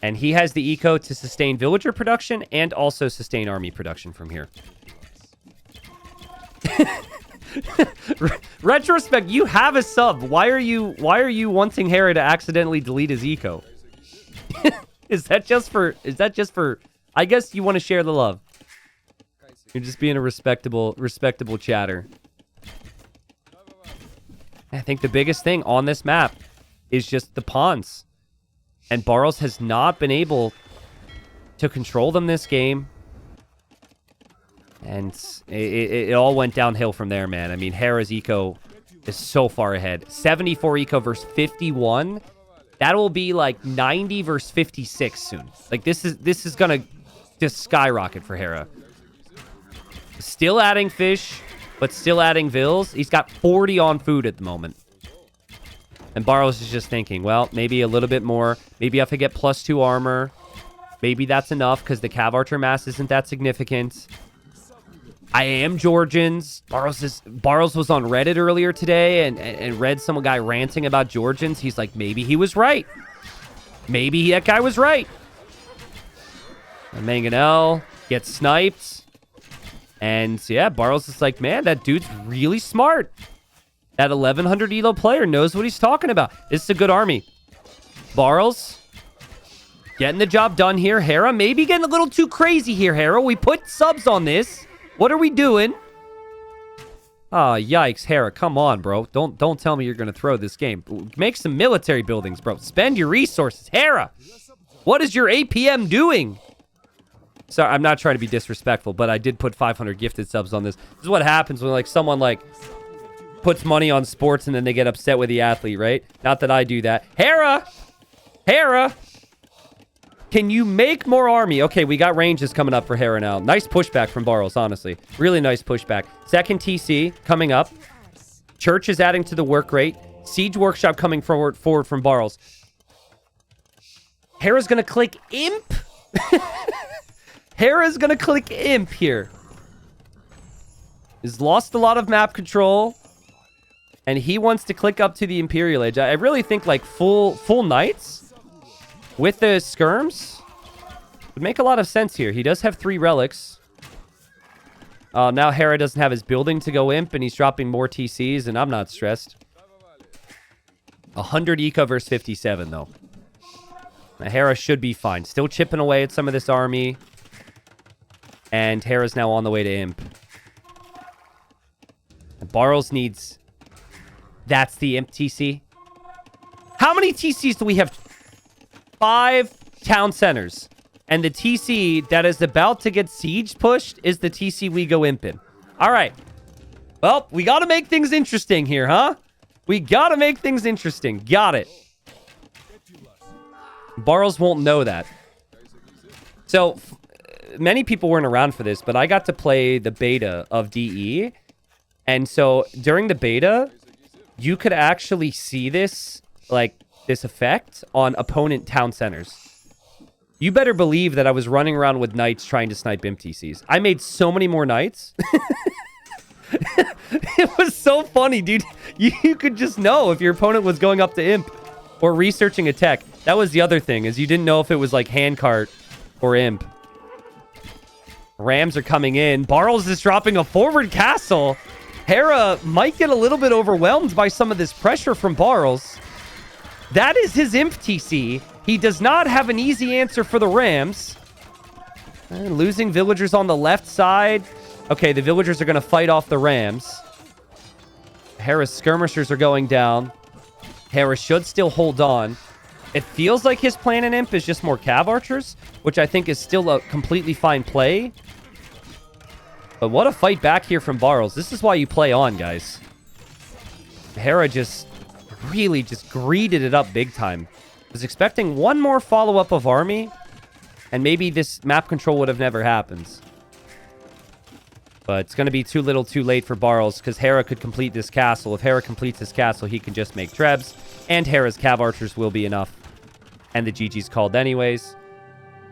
And he has the eco to sustain villager production and also sustain army production from here. Retrospect, you have a sub. Why are you wanting Hera to accidentally delete his eco? Is that just for I guess you want to share the love. You're just being a respectable chatter. I think the biggest thing on this map is just the pawns. And Barles has not been able to control them this game. And it all went downhill from there, man. I mean, Hera's eco is so far ahead. 74 eco versus 51. That will be like 90 versus 56 soon. Like, this is going to just skyrocket for Hera. Still adding fish, but still adding vills. He's got 40 on food at the moment. And Barles is just thinking, well, maybe a little bit more. Maybe if I get +2 armor, maybe that's enough because the Cav Archer mass isn't that significant. I am Georgians. Barles was on Reddit earlier today and read some guy ranting about Georgians. He's like, maybe he was right. Maybe that guy was right. And Mangonel gets sniped. And yeah, Barles is like, man, that dude's really smart. That 1100 elo player knows what he's talking about. This is a good army. Barles getting the job done here. Hera maybe getting a little too crazy here, Hera. We put subs on this. What are we doing? Oh, yikes, Hera. Come on, bro. Don't tell me you're going to throw this game. Make some military buildings, bro. Spend your resources. Hera, what is your APM doing? Sorry, I'm not trying to be disrespectful, but I did put 500 gifted subs on this. This is what happens when, like, someone, like, puts money on sports and then they get upset with the athlete, right? Not that I do that. Hera! Hera! Can you make more army? Okay, we got ranges coming up for Hera now. Nice pushback from Barles, honestly. Really nice pushback. Second TC coming up. Church is adding to the work rate. Siege Workshop coming forward from Barles. Hera's going to click Imp. Hera's going to click Imp here. He's lost a lot of map control. And he wants to click up to the Imperial Age. I really think like full Knights with the skirms would make a lot of sense here. He does have 3 relics. Now Hera doesn't have his building to go imp, and he's dropping more TCs, and I'm not stressed. 100 eco versus 57, though. Now, Hera should be fine. Still chipping away at some of this army. And Hera's now on the way to imp. And Barles needs... That's the imp TC. How many TCs do we have? 5 town centers. And the TC that is about to get siege pushed is the TC we go imp in. All right. Well, we got to make things interesting here, huh? We got to make things interesting. Got it. Barles won't know that. So, many people weren't around for this, but I got to play the beta of DE. And so, during the beta, you could actually see this, like, this effect on opponent town centers. You better believe that I was running around with knights trying to snipe imp TCs. I made so many more knights. It was so funny, dude. You could just know if your opponent was going up to imp or researching a tech. That was the other thing, is you didn't know if it was like handcart or imp. Rams are coming in. Barles is dropping a forward castle. Hera might get a little bit overwhelmed by some of this pressure from Barles. That is his imp TC. He does not have an easy answer for the Rams. And losing villagers on the left side. Okay, the villagers are going to fight off the Rams. Hera's skirmishers are going down. Hera should still hold on. It feels like his plan in imp is just more cav archers, which I think is still a completely fine play. But what a fight back here from Barles. This is why you play on, guys. Hera just really just greeted it up big time. Was expecting one more follow-up of army, and maybe this map control would have never happened. But it's going to be too little too late for Barles, because Hera could complete this castle. If Hera completes this castle, he can just make trebs, and Hera's cav archers will be enough. And the GG's called anyways.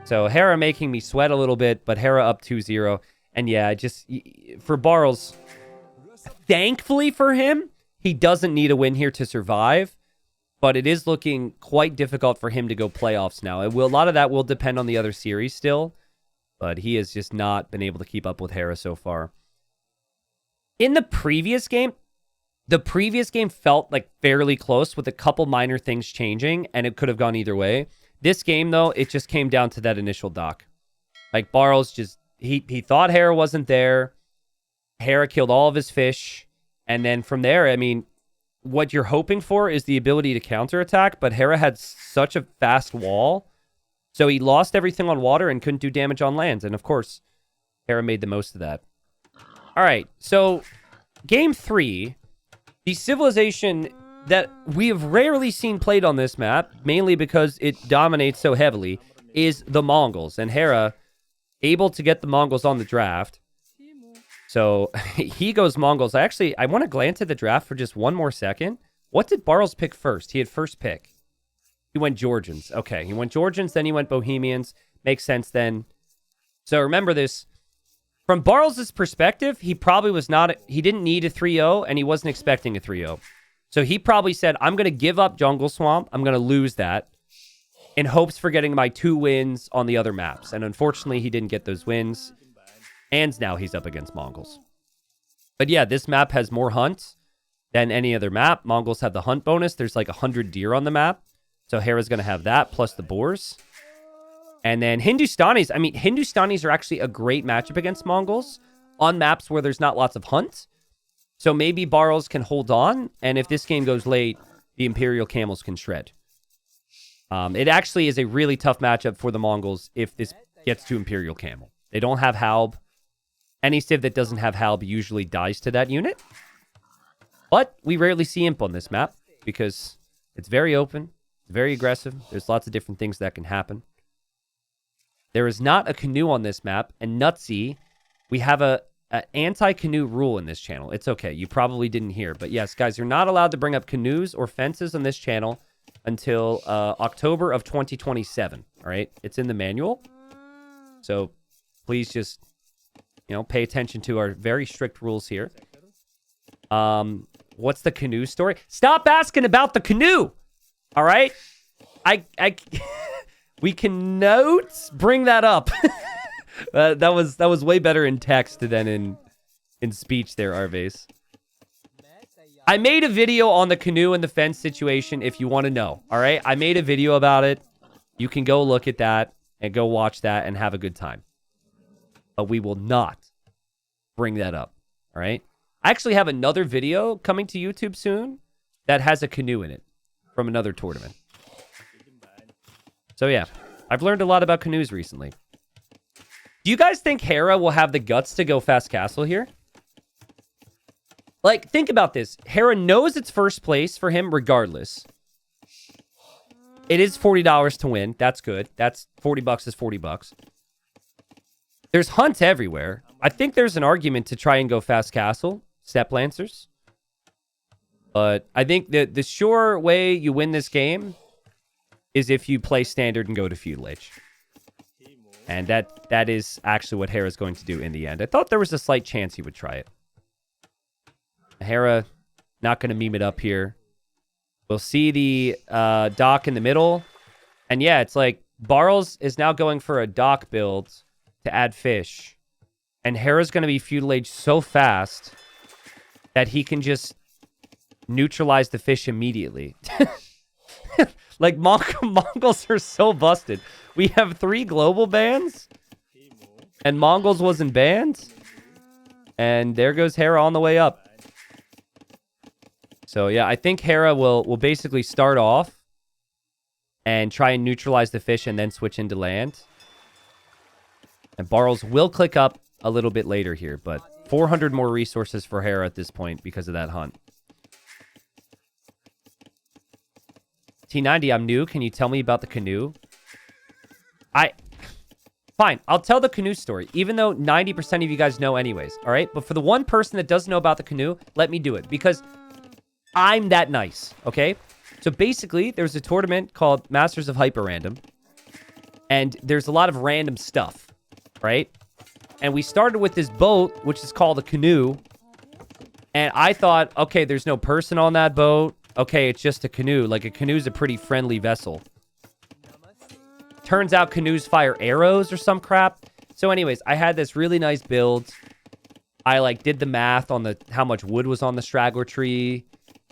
So Hera making me sweat a little bit, but Hera up 2-0. And yeah, just for Barles, thankfully for him, he doesn't need a win here to survive. But it is looking quite difficult for him to go playoffs now. A lot of that will depend on the other series still. But he has just not been able to keep up with Hera so far. In the previous game felt like fairly close with a couple minor things changing, and it could have gone either way. This game, though, it just came down to that initial dock. Like, Barles just, he thought Hera wasn't there. Hera killed all of his fish. And then from there, I mean, what you're hoping for is the ability to counterattack, but Hera had such a fast wall. So he lost everything on water and couldn't do damage on land. And of course, Hera made the most of that. All right, so game 3, the civilization that we have rarely seen played on this map, mainly because it dominates so heavily, is the Mongols. And Hera, able to get the Mongols on the draft. So he goes Mongols. I want to glance at the draft for just one more second. What did Barles pick first? He had first pick. He went Georgians. Okay, he went Georgians, then he went Bohemians. Makes sense then. So remember this. From Barles' perspective, he probably was not... He didn't need a 3-0, and he wasn't expecting a 3-0. So he probably said, I'm going to give up Jungle Swamp. I'm going to lose that in hopes for getting my 2 wins on the other maps. And unfortunately, he didn't get those wins. And now he's up against Mongols. But yeah, this map has more hunts than any other map. Mongols have the hunt bonus. There's like 100 deer on the map. So Hera's going to have that, plus the boars. And then Hindustanis. I mean, Hindustanis are actually a great matchup against Mongols on maps where there's not lots of hunts. So maybe Barles can hold on. And if this game goes late, the Imperial camels can shred. It actually is a really tough matchup for the Mongols if this gets to Imperial camel. They don't have Halb. Any civ that doesn't have Halb usually dies to that unit. But we rarely see Imp on this map because it's very open, very aggressive. There's lots of different things that can happen. There is not a canoe on this map. And Nutsy, we have an anti-canoe rule in this channel. It's okay. You probably didn't hear. But yes, guys, you're not allowed to bring up canoes or fences on this channel until October of 2027. All right? It's in the manual. So please just, pay attention to our very strict rules here. What's the canoe story? Stop asking about the canoe. All right? We can bring that up. That was way better in text than in speech there, Arves. I made a video on the canoe and the fence situation if you want to know. All right? I made a video about it. You can go look at that and go watch that and have a good time. But we will not bring that up. All right? I actually have another video coming to YouTube soon that has a canoe in it from another tournament. So yeah, I've learned a lot about canoes recently. Do you guys think Hera will have the guts to go fast castle here? Like, think about this. Hera knows it's first place for him regardless. It is $40 to win. That's good. That's $40 is $40. There's hunts everywhere. I think there's an argument to try and go fast castle. Step Lancers. But I think that the sure way you win this game is if you play standard and go to feudal age. And that is actually what Hera's going to do in the end. I thought there was a slight chance he would try it. Hera not going to meme it up here. We'll see the dock in the middle. And yeah, it's like Barles is now going for a dock build to add fish. And Hera's going to be feudal age so fast that he can just neutralize the fish immediately. Like, Mongols are so busted. We have 3 global bans, and Mongols wasn't banned. And there goes Hera on the way up. So, yeah, I think Hera will basically start off and try and neutralize the fish and then switch into land. And Barles will click up a little bit later here, but 400 more resources for Hera at this point because of that hunt. T90, I'm new. Can you tell me about the canoe? Fine, I'll tell the canoe story, even though 90% of you guys know anyways, all right? But for the one person that doesn't know about the canoe, let me do it, because I'm that nice, okay? So basically, there's a tournament called Masters of Hyper Random, and there's a lot of random stuff, right? And we started with this boat, which is called a canoe, and I thought, okay, there's no person on that boat. Okay, it's just a canoe. Like, a canoe's a pretty friendly vessel. Turns out canoes fire arrows or some crap. So anyways, I had this really nice build. I, did the math on how much wood was on the straggler tree.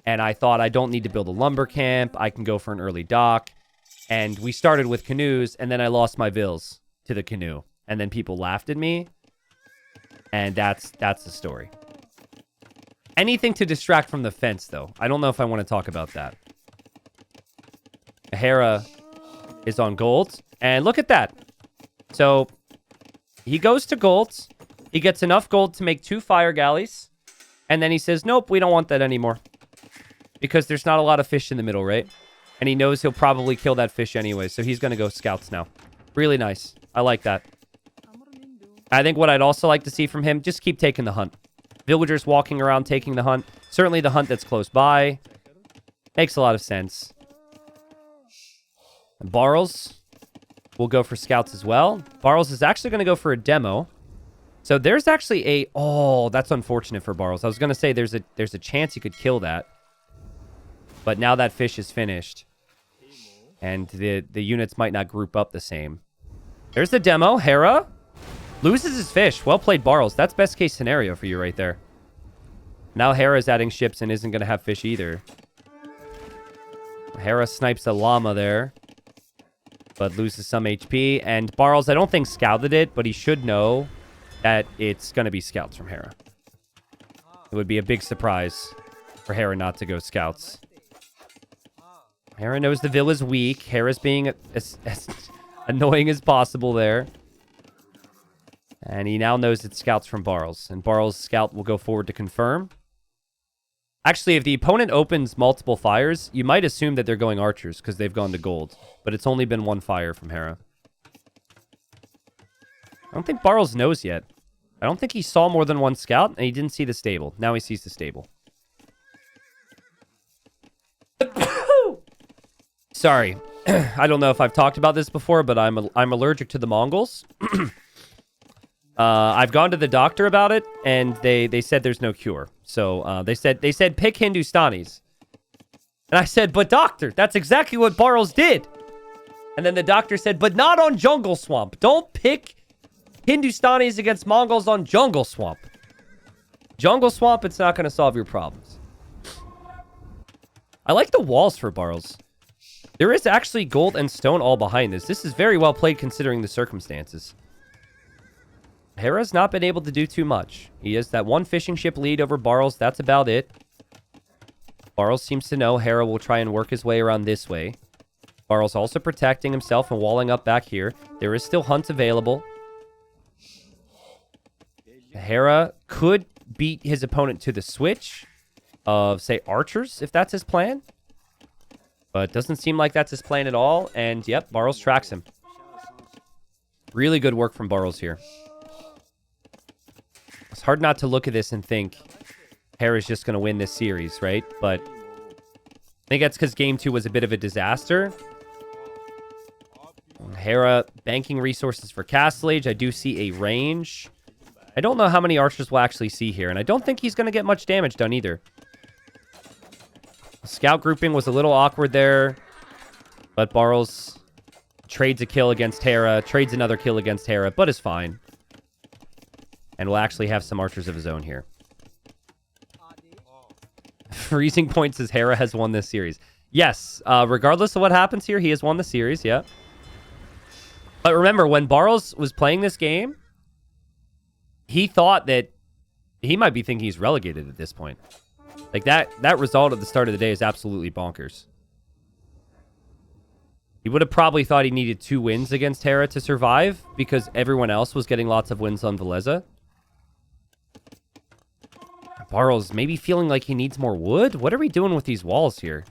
And I thought, I don't need to build a lumber camp. I can go for an early dock. And we started with canoes, and then I lost my vills to the canoe. And then people laughed at me. And that's the story. Anything to distract from the fence, though. I don't know if I want to talk about that. Hera is on gold. And look at that. So, he goes to gold. He gets enough gold to make 2 fire galleys. And then he says, nope, we don't want that anymore. Because there's not a lot of fish in the middle, right? And he knows he'll probably kill that fish anyway. So he's going to go scouts now. Really nice. I like that. I think what I'd also like to see from him, just keep taking the hunt. Villagers walking around taking the hunt. Certainly the hunt that's close by. Makes a lot of sense. And Barles will go for scouts as well. Barles is actually going to go for a demo. So there's actually a... Oh, that's unfortunate for Barles. I was going to say there's a chance he could kill that. But now that fish is finished. And the units might not group up the same. There's the demo. Hera loses his fish. Well played, Barles. That's best case scenario for you right there. Now Hera's adding ships and isn't going to have fish either. Hera snipes a llama there. But loses some HP. And Barles, I don't think scouted it, but he should know that it's going to be scouts from Hera. It would be a big surprise for Hera not to go scouts. Hera knows the villa's weak. Hera's being as annoying as possible there. And he now knows it's scouts from Barles. And Barles' scout will go forward to confirm. Actually, if the opponent opens multiple fires, you might assume that they're going archers because they've gone to gold. But it's only been 1 fire from Hera. I don't think Barles knows yet. I don't think he saw more than 1 scout, and he didn't see the stable. Now he sees the stable. Sorry. I don't know if I've talked about this before, but I'm allergic to the Mongols. I've gone to the doctor about it, and they said there's no cure. So they said pick Hindustanis. And I said, but doctor, that's exactly what Barles did. And then the doctor said, but not on Jungle Swamp. Don't pick Hindustanis against Mongols on Jungle Swamp. Jungle Swamp, it's not going to solve your problems. I like the walls for Barles. There is actually gold and stone all behind this. This is very well played considering the circumstances. Hera's not been able to do too much. He has that 1 fishing ship lead over Barles. That's about it. Barles seems to know Hera will try and work his way around this way. Barles also protecting himself and walling up back here. There is still hunt available. Hera could beat his opponent to the switch of, say, archers, if that's his plan. But doesn't seem like that's his plan at all. And, yep, Barles tracks him. Really good work from Barles here. It's hard not to look at this and think Hera's just going to win this series, right? But I think that's because Game 2 was a bit of a disaster. Hera banking resources for Castle Age. I do see a range. I don't know how many archers we'll actually see here, and I don't think he's going to get much damage done either. Scout grouping was a little awkward there, but Barles trades a kill against Hera, trades another kill against Hera, but is fine. And we'll actually have some archers of his own here. Freezing Point says Hera has won this series. Yes, regardless of what happens here, he has won the series, yeah. But remember, when Barles was playing this game, he thought that he might be thinking he's relegated at this point. Like, that result at the start of the day is absolutely bonkers. He would have probably thought he needed 2 wins against Hera to survive because everyone else was getting lots of wins on Veleza. Barles maybe feeling like he needs more wood? What are we doing with these walls here?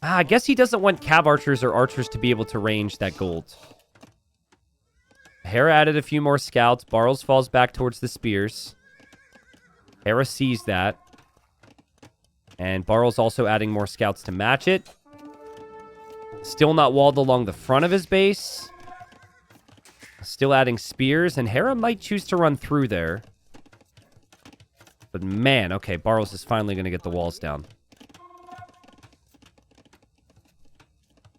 I guess he doesn't want cab archers or archers to be able to range that gold. Hera added a few more scouts. Barles falls back towards the spears. Hera sees that. And Barles also adding more scouts to match it. Still not walled along the front of his base. Still adding spears. And Hera might choose to run through there. But man, okay, Barles is finally going to get the walls down.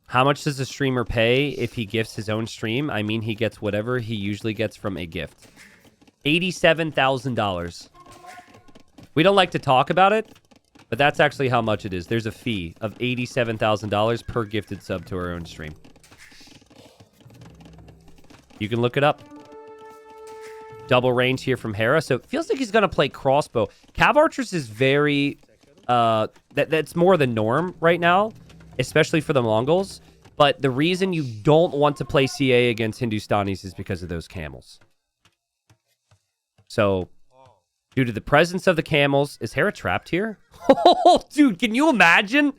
How much does a streamer pay if he gifts his own stream? I mean, he gets whatever he usually gets from a gift. $87,000. We don't like to talk about it, but that's actually how much it is. There's a fee of $87,000 per gifted sub to our own stream. You can look it up. Double range here from Hera. So it feels like he's going to play crossbow. Cav archers is very... that's more the norm right now, especially for the Mongols. But the reason you don't want to play CA against Hindustanis is because of those camels. So, due to the presence of the camels, is Hera trapped here? Oh, dude, can you imagine?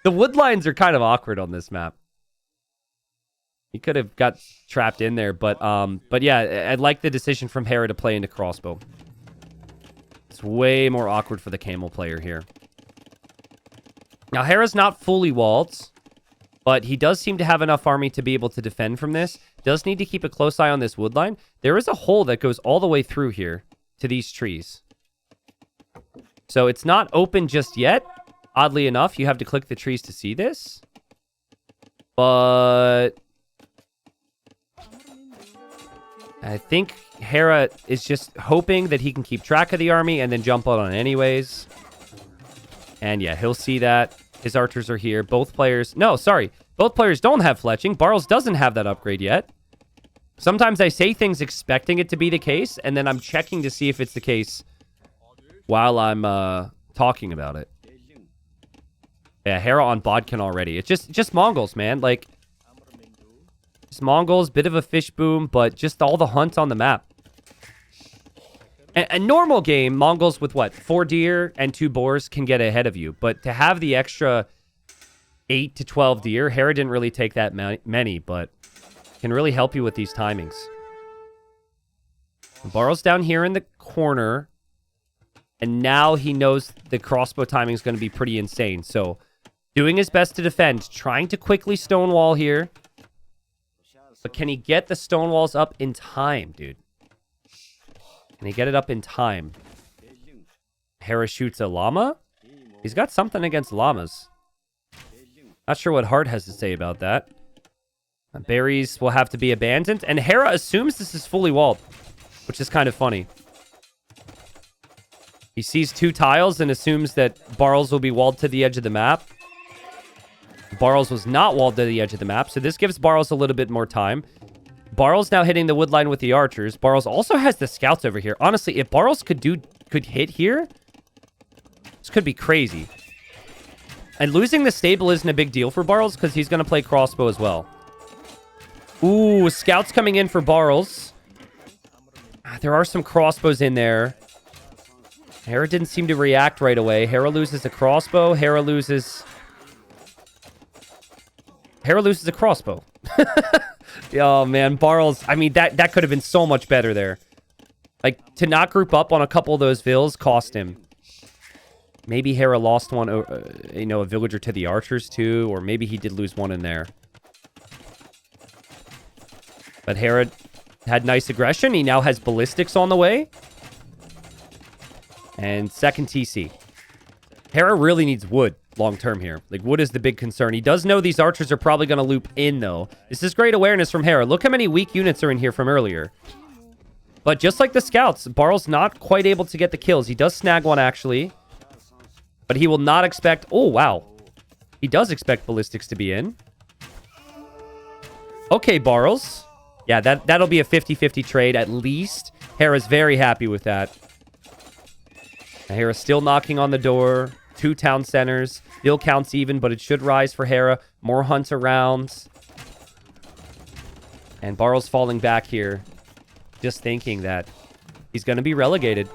The wood lines are kind of awkward on this map. He could have got trapped in there, but yeah, I like the decision from Hera to play into crossbow. It's way more awkward for the camel player here. Now, Hera's not fully walled, but he does seem to have enough army to be able to defend from this. Does need to keep a close eye on this wood line. There is a hole that goes all the way through here to these trees. So it's not open just yet. Oddly enough, you have to click the trees to see this. But I think Hera is just hoping that he can keep track of the army and then jump out on it anyways. And yeah, he'll see that. His archers are here. Both players... No, sorry. Both players don't have fletching. Barles doesn't have that upgrade yet. Sometimes I say things expecting it to be the case, and then I'm checking to see if it's the case while I'm talking about it. Yeah, Hera on bodkin already. It's just Mongols, man. Like, just Mongols, bit of a fish boom, but just all the hunts on the map. A normal game, Mongols with what? 4 deer and 2 boars can get ahead of you. But to have the extra 8 to 12 deer, Hera didn't really take that many, but can really help you with these timings. Barles down here in the corner. And now he knows the crossbow timing is going to be pretty insane. So doing his best to defend. Trying to quickly stonewall here. But can he get the stonewalls up in time, dude? Can he get it up in time? Hera shoots a llama? He's got something against llamas. Not sure what Hart has to say about that. Berries will have to be abandoned. And Hera assumes this is fully walled, which is kind of funny. He sees 2 tiles and assumes that Barles will be walled to the edge of the map. Barles was not walled to the edge of the map, so this gives Barles a little bit more time. Barles now hitting the wood line with the archers. Barles also has the scouts over here. Honestly, if Barles could hit here, this could be crazy. And losing the stable isn't a big deal for Barles because he's going to play crossbow as well. Ooh, scouts coming in for Barles. There are some crossbows in there. Hera didn't seem to react right away. Hera loses a crossbow. Hera loses a crossbow. Oh, man. Barles, I mean, that could have been so much better there. Like, to not group up on a couple of those vills cost him. Maybe Hera lost one, a villager to the archers, too. Or maybe he did lose one in there. But Hera had nice aggression. He now has ballistics on the way. And second TC. Hera really needs wood long-term here. Like, wood is the big concern. He does know these archers are probably going to loop in, though. This is great awareness from Hera. Look how many weak units are in here from earlier. But just like the scouts, Barles not quite able to get the kills. He does snag one, actually. But he will not expect... Oh, wow. He does expect ballistics to be in. Okay, Barles. Yeah, that'll be a 50-50 trade at least. Hera's very happy with that. Hera's still knocking on the door. 2 town centers. Still counts even, but it should rise for Hera. More hunts around. And Barles falling back here. Just thinking that he's going to be relegated.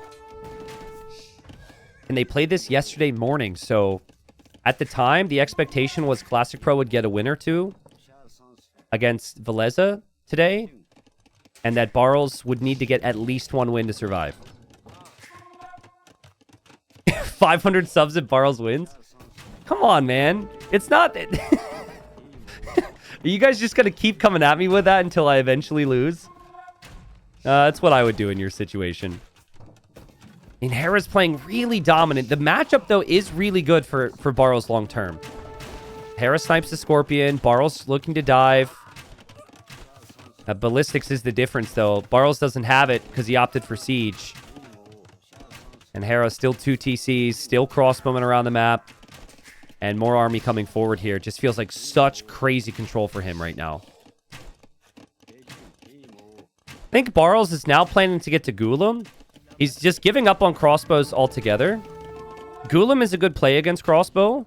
And they played this yesterday morning, so at the time, the expectation was Classic Pro would get a win or 2 against Veleza today, and that Barles would need to get at least 1 win to survive. 500 subs if Barles wins? Come on, man. It's not... Are you guys just going to keep coming at me with that until I eventually lose? That's what I would do in your situation. I mean, Hera's playing really dominant. The matchup, though, is really good for Barles long term. Hera snipes the Scorpion. Barles looking to dive. Ballistics is the difference, though. Barles doesn't have it because he opted for Siege. And Hera still 2 TCs, still crossbowing around the map. And more army coming forward here. It just feels like such crazy control for him right now. I think Barles is now planning to get to Ghoulam. He's just giving up on crossbows altogether. Ghoulam is a good play against crossbow.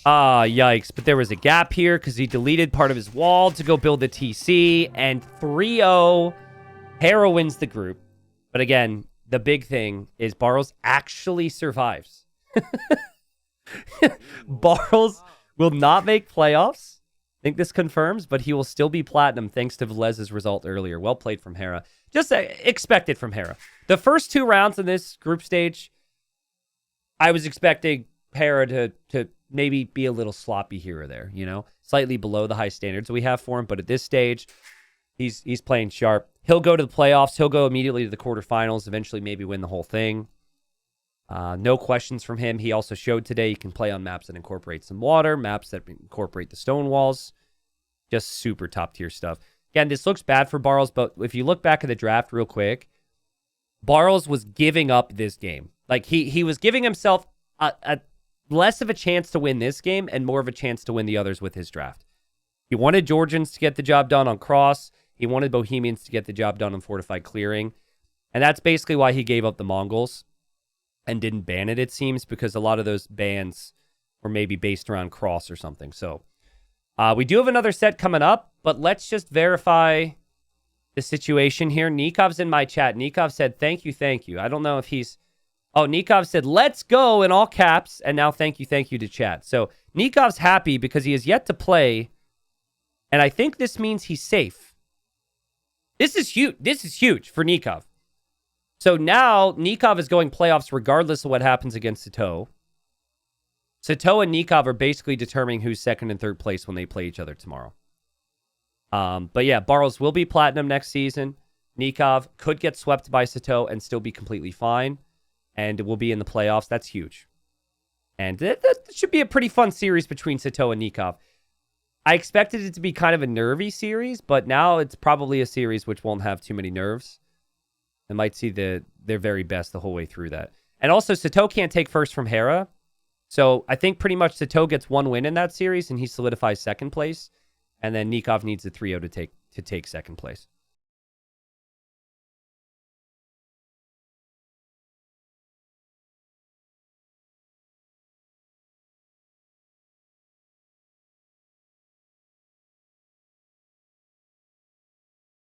Ah, yikes. But there was a gap here because he deleted part of his wall to go build the TC. And 3-0. Hera wins the group. But again, the big thing is Barles actually survives. Barles will not make playoffs. I think this confirms, but he will still be platinum thanks to Velez's result earlier. Well played from Hera. Just expected from Hera. The first 2 rounds in this group stage, I was expecting Hera to maybe be a little sloppy here or there, slightly below the high standards we have for him. But at this stage, he's playing sharp. He'll go to the playoffs. He'll go immediately to the quarterfinals, eventually maybe win the whole thing. No questions from him. He also showed today he can play on maps that incorporate some water, maps that incorporate the stone walls. Just super top tier stuff. Again, this looks bad for Barles, but if you look back at the draft real quick, Barles was giving up this game. Like he was giving himself a less of a chance to win this game and more of a chance to win the others with his draft. He wanted Georgians to get the job done on Cross. He wanted Bohemians to get the job done on Fortified Clearing. And that's basically why he gave up the Mongols and didn't ban it seems, because a lot of those bans were maybe based around Cross or something. So we do have another set coming up, but let's just verify the situation here. Nikov's in my chat. Nikov said, thank you. I don't know if he's... Oh, Nikov said, let's go in all caps, and now thank you to chat. So Nikov's happy because he has yet to play, and I think this means he's safe. This is huge. This is huge for Nikov. So now Nikov is going playoffs regardless of what happens against Sato. Sato and Nikov are basically determining who's second and third place when they play each other tomorrow. But yeah, Barles will be platinum next season. Nikov could get swept by Sato and still be completely fine. And will be in the playoffs. That's huge. And that should be a pretty fun series between Sato and Nikov. I expected it to be kind of a nervy series, but now it's probably a series which won't have too many nerves. I might see their very best the whole way through that. And also, Sato can't take first from Hera. So I think pretty much Sato gets 1 win in that series, and he solidifies second place. And then Nikov needs a 3-0 to take second place.